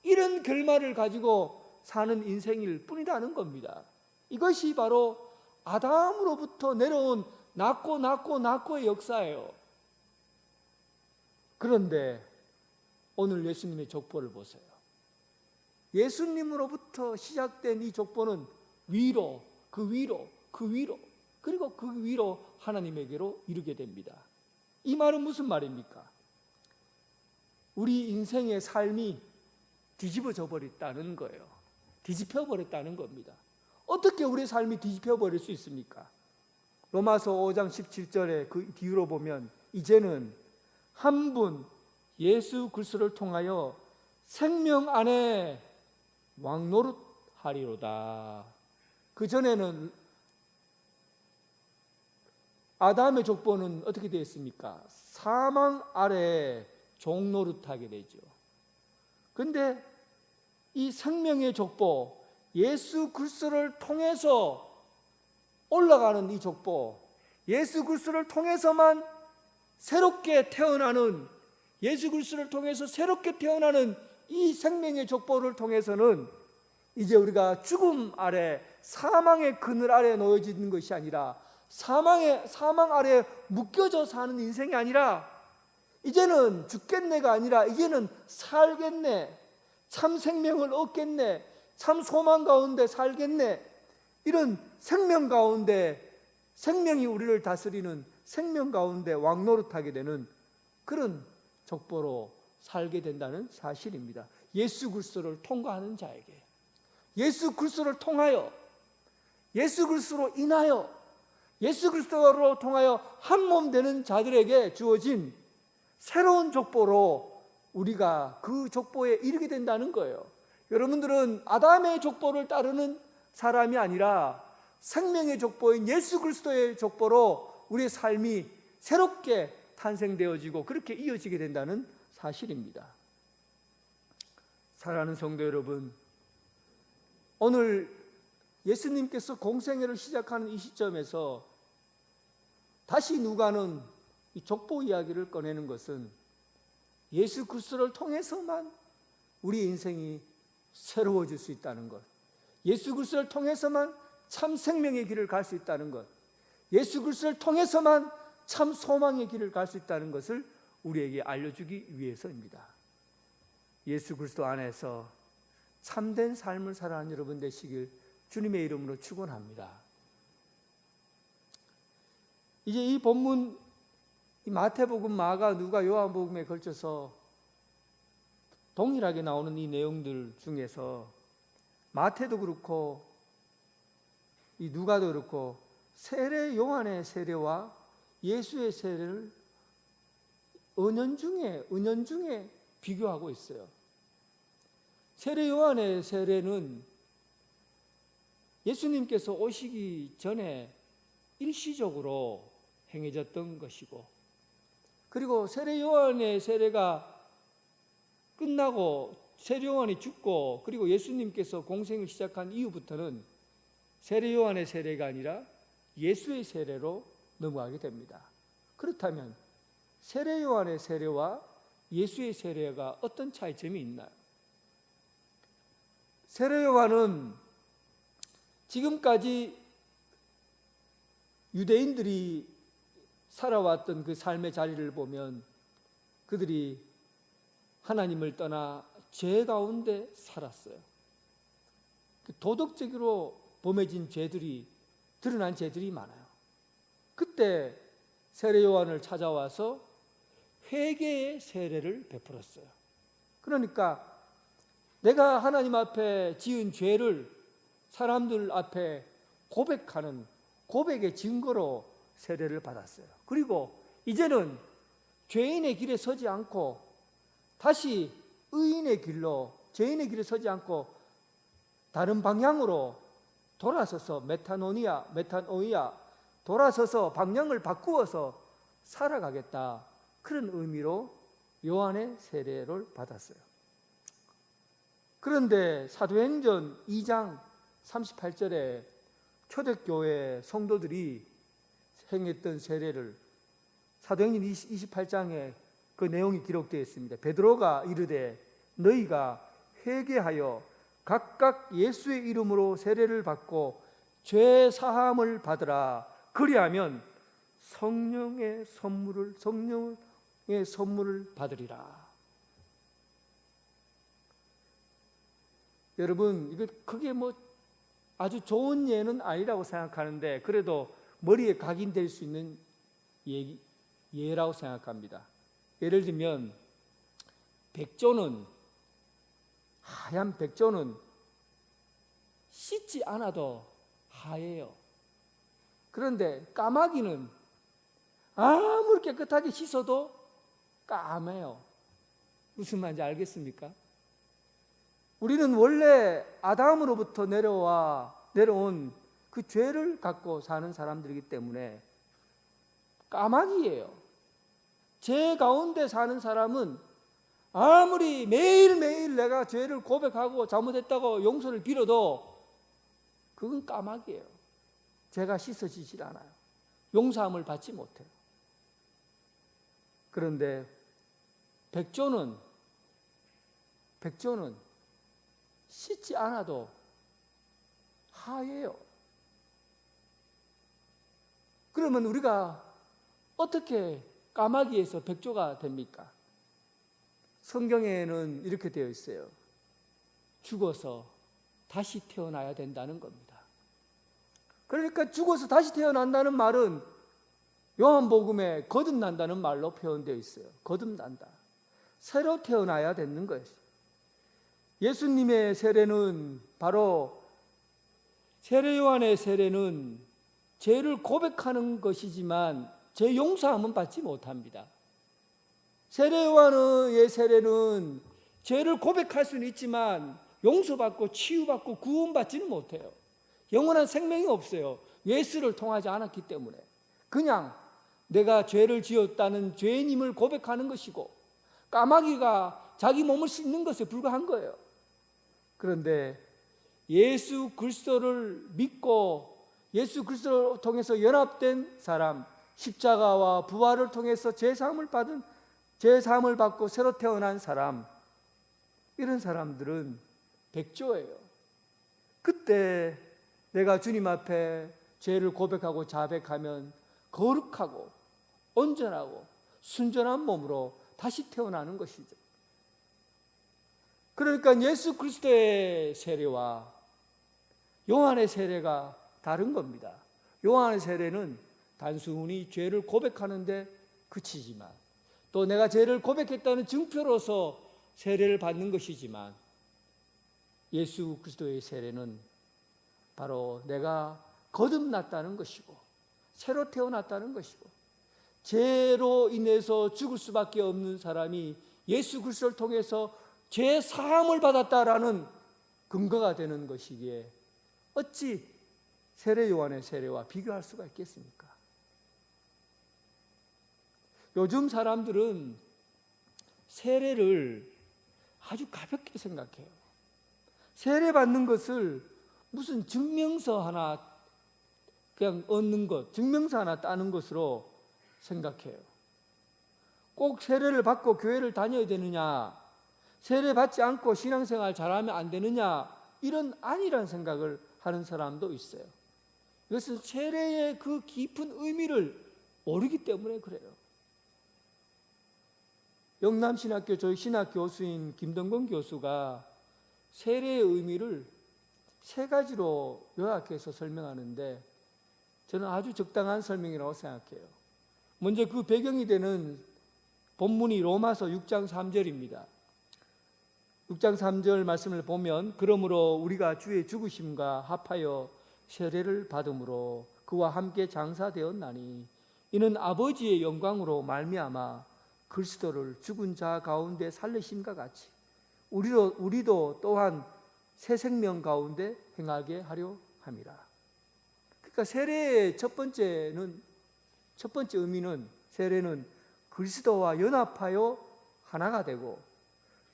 이런 결말을 가지고 사는 인생일 뿐이라는 겁니다. 이것이 바로 아담으로부터 내려온 낳고의 역사예요. 그런데 오늘 예수님의 족보를 보세요. 예수님으로부터 시작된 이 족보는 위로, 그 위로, 그리고 그 위로 하나님에게로 이르게 됩니다. 이 말은 무슨 말입니까? 우리 인생의 삶이 뒤집어져 버렸다는 거예요. 뒤집혀 버렸다는 겁니다. 어떻게 우리의 삶이 뒤집혀 버릴 수 있습니까? 로마서 5장 17절에 그 뒤로 보면 이제는 한 분 예수 그리스도를 통하여 생명 안에 왕노릇하리로다. 그 전에는 아담의 족보는 어떻게 되었습니까? 사망 아래 종노릇하게 되죠. 그런데 이 생명의 족보, 예수 그리스도를 통해서 올라가는 이 족보, 예수 그리스도를 통해서만 새롭게 태어나는, 예수 그리스도를 통해서 새롭게 태어나는 이 생명의 족보를 통해서는 이제 우리가 죽음 아래, 사망의 그늘 아래 놓여지는 것이 아니라 사망 아래 묶여져 사는 인생이 아니라 이제는 죽겠네가 아니라 이제는 살겠네, 참 생명을 얻겠네, 참 소망 가운데 살겠네, 이런 생명 가운데, 생명이 우리를 다스리는 생명 가운데 왕노릇하게 되는 그런 족보로 살게 된다는 사실입니다. 예수 그리스도를 통과하는 자에게, 예수 그리스도를 통하여, 예수 그리스도로 인하여, 예수 그리스도로 통하여 한 몸 되는 자들에게 주어진 새로운 족보로 우리가 그 족보에 이르게 된다는 거예요. 여러분들은 아담의 족보를 따르는 사람이 아니라 생명의 족보인 예수 그리스도의 족보로 우리의 삶이 새롭게 탄생되어지고 그렇게 이어지게 된다는 사실입니다. 사랑하는 성도 여러분, 오늘 예수님께서 공생애를 시작하는 이 시점에서 다시 누가는 이 족보 이야기를 꺼내는 것은 예수 그리스도를 통해서만 우리 인생이 새로워질 수 있다는 것, 예수 그리스도를 통해서만 참 생명의 길을 갈 수 있다는 것, 예수 그리스도를 통해서만 참 소망의 길을 갈 수 있다는 것을 우리에게 알려주기 위해서입니다. 예수 그리스도 안에서 참된 삶을 살아가는 여러분 되시길 주님의 이름으로 축원합니다. 이제 이 본문, 이 마태복음, 마가, 누가, 요한복음에 걸쳐서 동일하게 나오는 이 내용들 중에서 마태도 그렇고 이 누가도 그렇고 세례 요한의 세례와 예수의 세례를 은연중에 비교하고 있어요. 세례 요한의 세례는 예수님께서 오시기 전에 일시적으로 행해졌던 것이고, 그리고 세례 요한의 세례가 끝나고 세례 요한이 죽고 그리고 예수님께서 공생을 시작한 이후부터는 세례 요한의 세례가 아니라 예수의 세례로 넘어가게 됩니다. 그렇다면 세례 요한의 세례와 예수의 세례가 어떤 차이점이 있나요? 세례 요한은 지금까지 유대인들이 살아왔던 그 삶의 자리를 보면 그들이 하나님을 떠나 죄 가운데 살았어요. 도덕적으로 범해진 죄들이, 드러난 죄들이 많아요. 그때 세례 요한을 찾아와서 회개의 세례를 베풀었어요. 그러니까 내가 하나님 앞에 지은 죄를 사람들 앞에 고백하는 고백의 증거로 세례를 받았어요. 그리고 이제는 죄인의 길에 서지 않고 다시 의인의 길로, 죄인의 길에 서지 않고 다른 방향으로 돌아서서 메타노이아 돌아서서 방향을 바꾸어서 살아가겠다, 그런 의미로 요한의 세례를 받았어요. 그런데 사도행전 2장 38절에 초대교회 성도들이 행했던 세례를, 사도행전 28장에 그 내용이 기록되어 있습니다. 베드로가 이르되 너희가 회개하여 각각 예수의 이름으로 세례를 받고 죄 사함을 받으라. 그리하면 성령의 선물을 받으리라. 여러분, 이거 크게 아주 좋은 예는 아니라고 생각하는데 그래도 머리에 각인될 수 있는 예라고 생각합니다. 예를 들면 하얀 백조는 씻지 않아도 하얘요. 그런데 까마귀는 아무리 깨끗하게 씻어도 까매요. 무슨 말인지 알겠습니까? 우리는 원래 아담으로부터 내려온 그 죄를 갖고 사는 사람들이기 때문에 까마귀예요. 죄 가운데 사는 사람은 아무리 매일매일 내가 죄를 고백하고 잘못했다고 용서를 빌어도 그건 까마귀예요. 죄가 씻어지질 않아요. 용서함을 받지 못해요. 그런데 백조는 씻지 않아도 하얘요. 그러면 우리가 어떻게 까마귀에서 백조가 됩니까? 성경에는 이렇게 되어 있어요. 죽어서 다시 태어나야 된다는 겁니다. 그러니까 죽어서 다시 태어난다는 말은 요한복음에 거듭난다는 말로 표현되어 있어요. 거듭난다. 새로 태어나야 되는 거예요. 예수님의 세례는 바로, 세례 요한의 세례는 죄를 고백하는 것이지만 죄 용서함은 받지 못합니다. 세례 요한의 세례는 죄를 고백할 수는 있지만 용서받고 치유받고 구원받지는 못해요. 영원한 생명이 없어요. 예수를 통하지 않았기 때문에. 그냥 내가 죄를 지었다는 죄인임을 고백하는 것이고, 까마귀가 자기 몸을 씻는 것에 불과한 거예요. 그런데 예수 그리스도를 믿고 예수 그리스도를 통해서 연합된 사람, 십자가와 부활을 통해서 죄사함을 받고 새로 태어난 사람, 이런 사람들은 백조예요. 그때 내가 주님 앞에 죄를 고백하고 자백하면 거룩하고 온전하고 순전한 몸으로 다시 태어나는 것이죠. 그러니까 예수 그리스도의 세례와 요한의 세례가 다른 겁니다. 요한의 세례는 단순히 죄를 고백하는데 그치지만, 또 내가 죄를 고백했다는 증표로서 세례를 받는 것이지만, 예수 그리스도의 세례는 바로 내가 거듭났다는 것이고 새로 태어났다는 것이고, 죄로 인해서 죽을 수밖에 없는 사람이 예수 그리스도를 통해서 죄 사함을 받았다라는 근거가 되는 것이기에 어찌 세례 요한의 세례와 비교할 수가 있겠습니까? 요즘 사람들은 세례를 아주 가볍게 생각해요. 세례 받는 것을 무슨 증명서 하나 그냥 얻는 것, 증명서 하나 따는 것으로 생각해요. 꼭 세례를 받고 교회를 다녀야 되느냐, 세례 받지 않고 신앙생활 잘하면 안 되느냐, 이런 아니란 생각을 하는 사람도 있어요. 이것은 세례의 그 깊은 의미를 모르기 때문에 그래요. 영남신학교 저희 신학 교수인 김동건 교수가 세례의 의미를 3가지로 요약해서 설명하는데, 저는 아주 적당한 설명이라고 생각해요. 먼저 그 배경이 되는 본문이 로마서 6장 3절입니다. 6장 3절 말씀을 보면, 그러므로 우리가 주의 죽으심과 합하여 세례를 받음으로 그와 함께 장사되었나니 이는 아버지의 영광으로 말미암아 그리스도를 죽은 자 가운데 살리심과 같이 우리도 또한 새 생명 가운데 행하게 하려 함이라. 그러니까 세례의 첫 번째 의미는, 세례는 그리스도와 연합하여 하나가 되고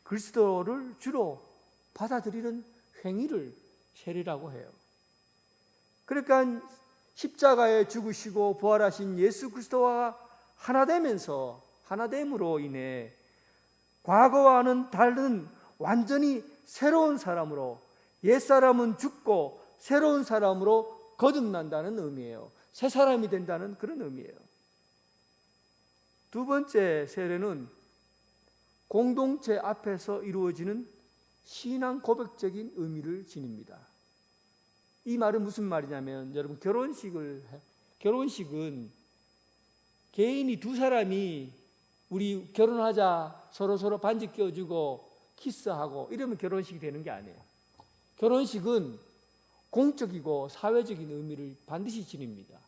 그리스도를 주로 받아들이는 행위를 세례라고 해요. 그러니까 십자가에 죽으시고 부활하신 예수 그리스도와 하나됨으로 인해 과거와는 다른 완전히 새로운 사람으로, 옛사람은 죽고 새로운 사람으로 거듭난다는 의미예요. 새 사람이 된다는 그런 의미예요. 두 번째 세례는 공동체 앞에서 이루어지는 신앙 고백적인 의미를 지닙니다. 이 말은 무슨 말이냐면, 여러분, 결혼식은 개인이 2사람이 우리 결혼하자 서로 반지 껴주고 키스하고 이러면 결혼식이 되는 게 아니에요. 결혼식은 공적이고 사회적인 의미를 반드시 지닙니다.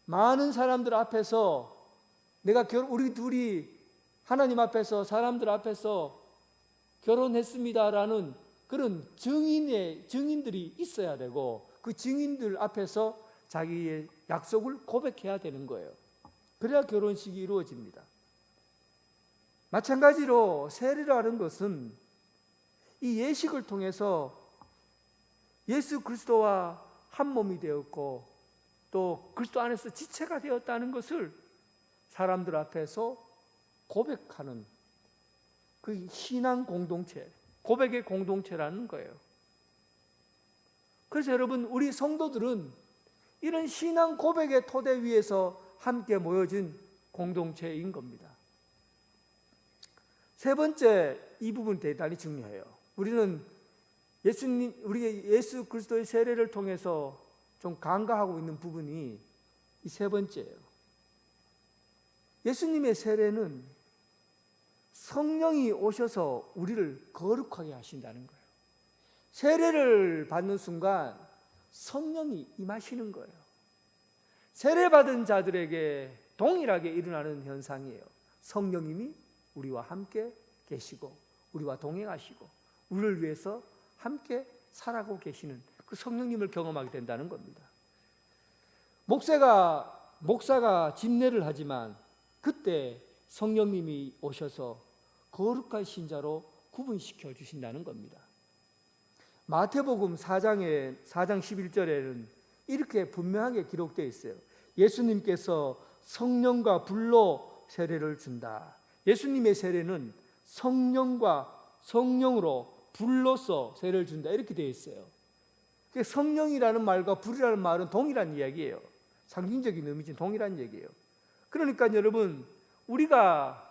많은 사람들 앞에서 우리 둘이 하나님 앞에서, 사람들 앞에서 결혼했습니다라는 그런 증인들이 있어야 되고, 그 증인들 앞에서 자기의 약속을 고백해야 되는 거예요. 그래야 결혼식이 이루어집니다. 마찬가지로 세례라는 것은 이 예식을 통해서 예수 그리스도와 한 몸이 되었고 또 그리스도 안에서 지체가 되었다는 것을 사람들 앞에서 고백하는 그 신앙 공동체, 고백의 공동체라는 거예요. 그래서 여러분, 우리 성도들은 이런 신앙 고백의 토대 위에서 함께 모여진 공동체인 겁니다. 세 번째, 이 부분 대단히 중요해요. 우리는 우리 예수 그리스도의 세례를 통해서 좀 간과하고 있는 부분이 이 세 번째예요. 예수님의 세례는 성령이 오셔서 우리를 거룩하게 하신다는 거예요. 세례를 받는 순간 성령이 임하시는 거예요. 세례받은 자들에게 동일하게 일어나는 현상이에요. 성령님이 우리와 함께 계시고 우리와 동행하시고 우리를 위해서 함께 살아가고 계시는 그 성령님을 경험하게 된다는 겁니다. 목사가 집례를 하지만 그때 성령님이 오셔서 거룩한 신자로 구분시켜 주신다는 겁니다. 마태복음 4장 11절에는 이렇게 분명하게 기록되어 있어요. 예수님께서 성령과 불로 세례를 준다. 예수님의 세례는 성령으로 불로서 세례를 준다, 이렇게 되어 있어요. 성령이라는 말과 불이라는 말은 동일한 이야기예요. 상징적인 의미는 동일한 얘기예요. 그러니까 여러분, 우리가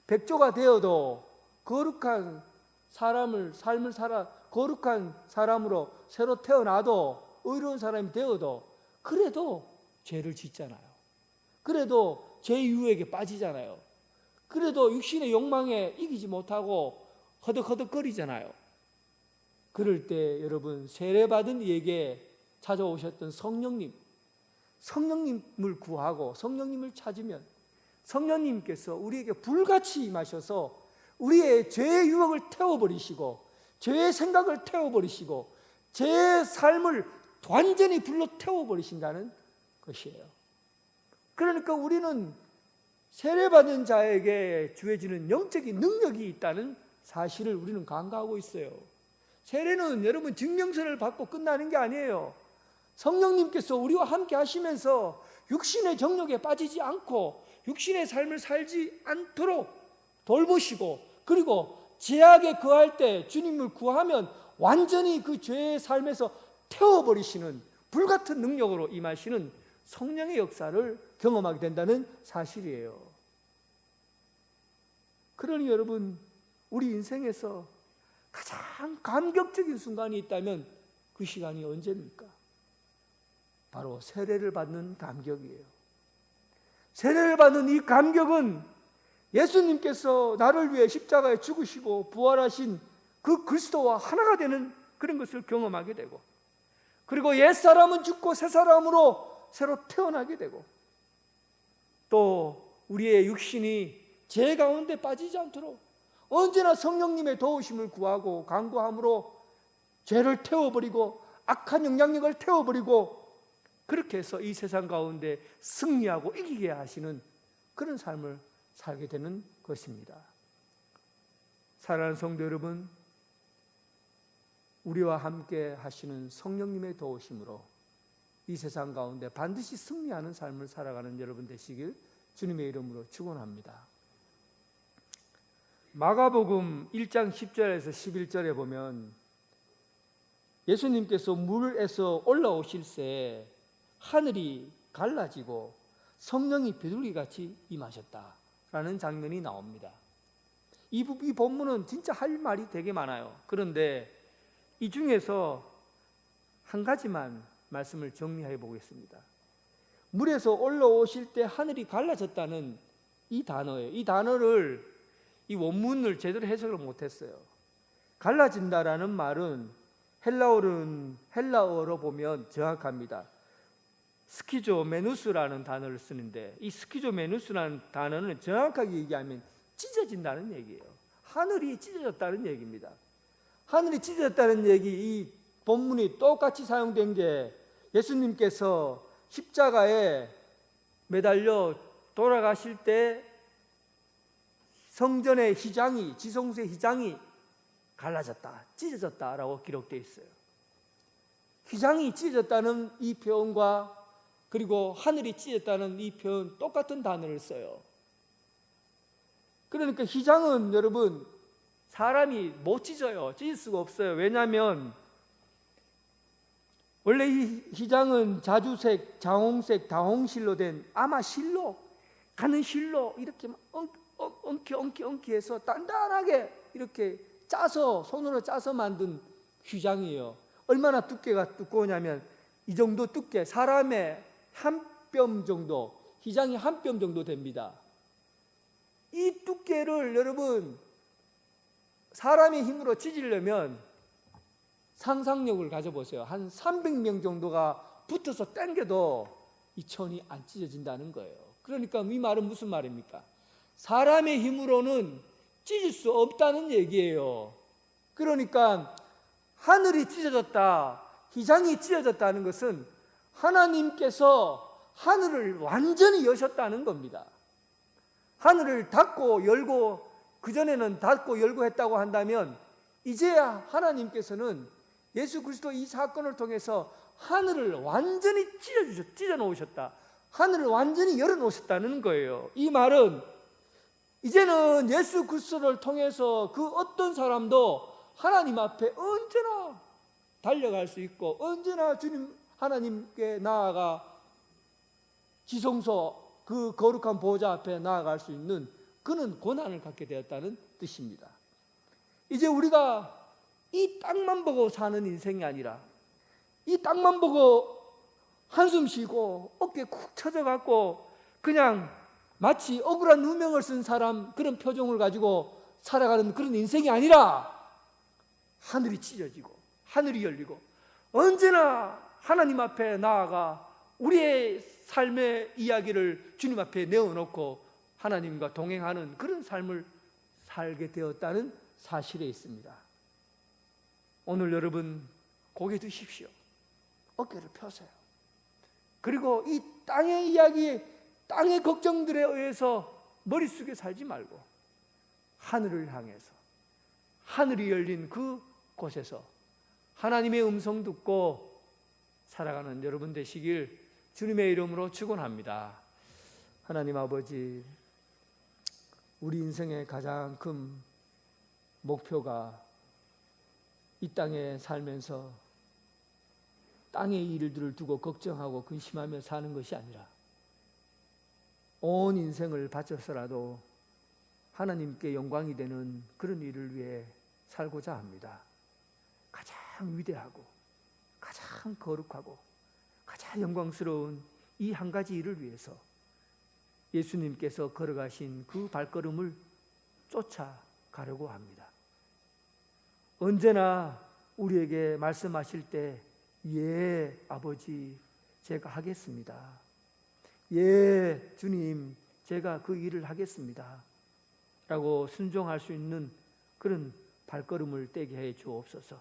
백조가 되어도 거룩한 삶을 살아 거룩한 사람으로 새로 태어나도 의로운 사람이 되어도 그래도 죄를 짓잖아요. 그래도 죄의 유혹에 빠지잖아요. 그래도 육신의 욕망에 이기지 못하고 허덕허덕거리잖아요. 그럴 때 여러분, 세례받은 이에게 찾아오셨던 성령님을 구하고 성령님을 찾으면 성령님께서 우리에게 불같이 임하셔서 우리의 죄의 유혹을 태워버리시고 죄의 생각을 태워버리시고 죄의 삶을 완전히 불러 태워버리신다는 것이에요. 그러니까 우리는 세례받은 자에게 주어지는 영적인 능력이 있다는 사실을 우리는 간과하고 있어요. 세례는 여러분 증명서를 받고 끝나는 게 아니에요. 성령님께서 우리와 함께 하시면서 육신의 정욕에 빠지지 않고 육신의 삶을 살지 않도록 돌보시고, 그리고 죄악에 거할 때 주님을 구하면 완전히 그 죄의 삶에서 태워버리시는 불같은 능력으로 임하시는 성령의 역사를 경험하게 된다는 사실이에요. 그러니 여러분, 우리 인생에서 가장 감격적인 순간이 있다면 그 시간이 언제입니까? 바로 세례를 받는 감격이에요. 세례를 받는 이 감격은 예수님께서 나를 위해 십자가에 죽으시고 부활하신 그 그리스도와 하나가 되는 그런 것을 경험하게 되고, 그리고 옛사람은 죽고 새사람으로 새로 태어나게 되고, 또 우리의 육신이 죄 가운데 빠지지 않도록 언제나 성령님의 도우심을 구하고 간구함으로 죄를 태워버리고 악한 영향력을 태워버리고, 그렇게 해서 이 세상 가운데 승리하고 이기게 하시는 그런 삶을 살게 되는 것입니다. 사랑하는 성도 여러분, 우리와 함께 하시는 성령님의 도우심으로 이 세상 가운데 반드시 승리하는 삶을 살아가는 여러분 되시길 주님의 이름으로 축원합니다. 마가복음 1장 10절에서 11절에 보면 예수님께서 물에서 올라오실새 하늘이 갈라지고 성령이 비둘기같이 임하셨다라는 장면이 나옵니다. 이 본문은 진짜 할 말이 되게 많아요. 그런데 이 중에서 한 가지만 말씀을 정리해 보겠습니다. 물에서 올라오실 때 하늘이 갈라졌다는 이 단어예요. 이 단어를, 이 원문을 제대로 해석을 못했어요. 갈라진다라는 말은 헬라어로 보면 정확합니다. 스키조메누스라는 단어를 쓰는데, 이 스키조메누스라는 단어는 정확하게 얘기하면 찢어진다는 얘기예요. 하늘이 찢어졌다는 얘기입니다. 하늘이 찢어졌다는 얘기, 이 본문이 똑같이 사용된 게 예수님께서 십자가에 매달려 돌아가실 때 성전의 휘장이, 지성소의 휘장이 갈라졌다, 찢어졌다라고 기록되어 있어요. 휘장이 찢어졌다는 이 표현과 그리고 하늘이 찢어졌다는 이 표현, 똑같은 단어를 써요. 그러니까 휘장은 여러분, 사람이 못 찢어요. 찢을 수가 없어요. 왜냐하면 원래 이 휘장은 자주색, 자홍색, 다홍실로 된 아마실로, 가는 실로 이렇게 엉키해서 단단하게 이렇게 짜서, 손으로 짜서 만든 휘장이에요. 얼마나 두께가 두꺼우냐면 이 정도 두께, 사람의 한 뼘 정도, 휘장이 한 뼘 정도 됩니다. 이 두께를 여러분, 사람의 힘으로 찢으려면 상상력을 가져보세요. 한 300명 정도가 붙어서 당겨도 이 천이 안 찢어진다는 거예요. 그러니까 이 말은 무슨 말입니까? 사람의 힘으로는 찢을 수 없다는 얘기예요. 그러니까 하늘이 찢어졌다, 휘장이 찢어졌다는 것은 하나님께서 하늘을 완전히 여셨다는 겁니다. 하늘을 닫고 열고, 그전에는 닫고 열고 했다고 한다면 이제야 하나님께서는 예수 그리스도 이 사건을 통해서 하늘을 완전히 찢어 놓으셨다, 하늘을 완전히 열어 놓으셨다는 거예요. 이 말은 이제는 예수 그리스도를 통해서 그 어떤 사람도 하나님 앞에 언제나 달려갈 수 있고, 언제나 주님 하나님께 나아가 지성소 그 거룩한 보좌 앞에 나아갈 수 있는 그는 권한을 갖게 되었다는 뜻입니다. 이제 우리가 이 땅만 보고 사는 인생이 아니라 이 땅만 보고 한숨 쉬고 어깨 쿡 처져 갖고 그냥 마치 억울한 누명을 쓴 사람 그런 표정을 가지고 살아가는 그런 인생이 아니라 하늘이 찢어지고 하늘이 열리고 언제나 하나님 앞에 나아가 우리의 삶의 이야기를 주님 앞에 내어놓고 하나님과 동행하는 그런 삶을 살게 되었다는 사실에 있습니다. 오늘 여러분 고개 드십시오. 어깨를 펴세요. 그리고 이 땅의 이야기, 땅의 걱정들에 의해서 머릿속에 살지 말고 하늘을 향해서 하늘이 열린 그 곳에서 하나님의 음성 듣고 살아가는 여러분 되시길 주님의 이름으로 축원합니다. 하나님 아버지, 우리 인생의 가장 큰 목표가 이 땅에 살면서 땅의 일들을 두고 걱정하고 근심하며 사는 것이 아니라 온 인생을 바쳐서라도 하나님께 영광이 되는 그런 일을 위해 살고자 합니다. 가장 위대하고 가장 거룩하고 가장 영광스러운 이 한 가지 일을 위해서 예수님께서 걸어가신 그 발걸음을 쫓아가려고 합니다. 언제나 우리에게 말씀하실 때 예, 아버지, 제가 하겠습니다. 예, 주님, 제가 그 일을 하겠습니다. 라고 순종할 수 있는 그런 발걸음을 떼게 해 주옵소서.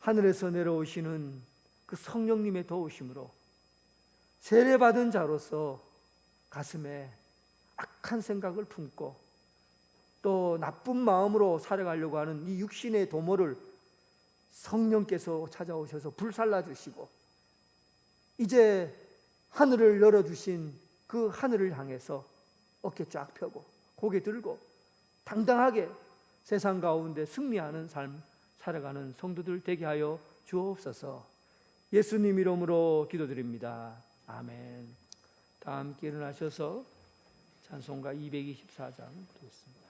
하늘에서 내려오시는 그 성령님의 도우심으로 세례받은 자로서 가슴에 악한 생각을 품고 또 나쁜 마음으로 살아가려고 하는 이 육신의 도모를 성령께서 찾아오셔서 불살라 주시고 이제 하늘을 열어주신 그 하늘을 향해서 어깨 쫙 펴고 고개 들고 당당하게 세상 가운데 승리하는 삶 살아가는 성도들 되게 하여 주옵소서. 예수님 이름으로 기도드립니다. 아멘. 다 함께 일어나셔서 찬송가 224장 부르겠습니다.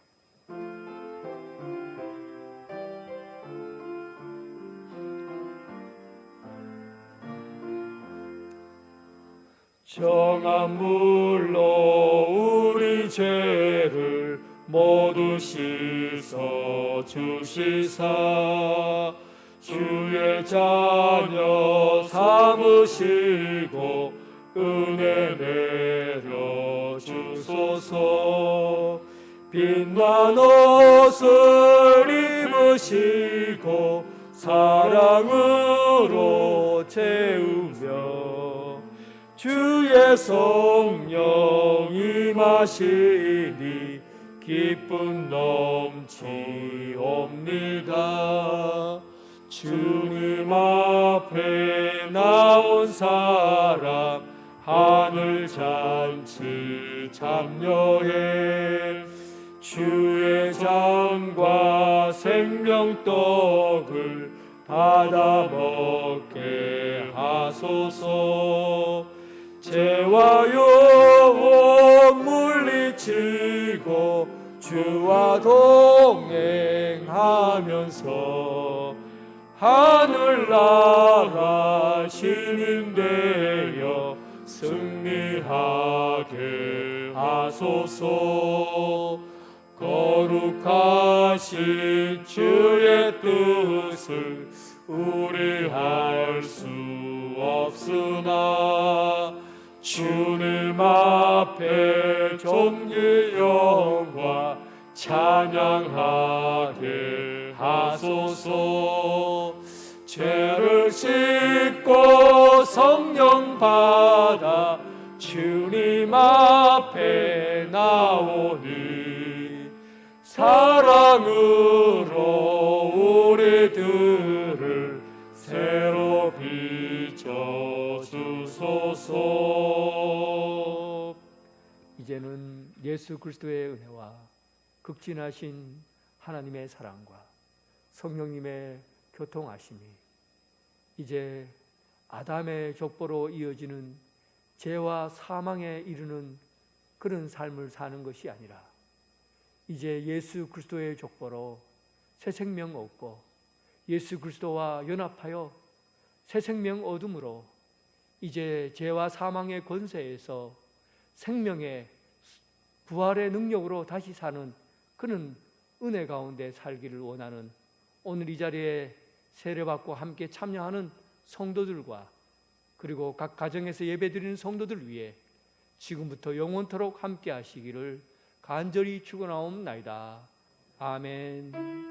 정한 물로 우리 죄를 모두 씻어 주시사 주의 자녀 삼으시고 은혜 내려 주소서. 빛난 옷을 입으시고 사랑으로 채우며 주의 성령 임하시니 기쁨 넘치옵니다. 주님 앞에 나온 사람 하늘 잔치 참여해 주의 잔과 생명떡을 받아 먹게 하소서. 죄와 영혼 물리치고 주와 동행하면서 하늘나라 신인 되어 승리하게 하소서. 거룩하신 주의 뜻을 우리 알 수 없으나 주님 앞에 존귀 영광 찬양하게 하소서. 죄를 씻고 성령 받아 주님 앞에 나오니 사랑으로 우리들을 새로 빚어 주소서. 이제는 예수 그리스도의 은혜와 극진하신 하나님의 사랑과 성령님의 교통하심이 이제 아담의 족보로 이어지는 죄와 사망에 이르는 그런 삶을 사는 것이 아니라 이제 예수 그리스도의 족보로 새 생명 얻고 예수 그리스도와 연합하여 새 생명 얻음으로 이제 죄와 사망의 권세에서 생명의 부활의 능력으로 다시 사는 그런 은혜 가운데 살기를 원하는 오늘 이 자리에 세례받고 함께 참여하는 성도들과 그리고 각 가정에서 예배드리는 성도들 위해 지금부터 영원토록 함께 하시기를 간절히 축원하옵나이다. 아멘.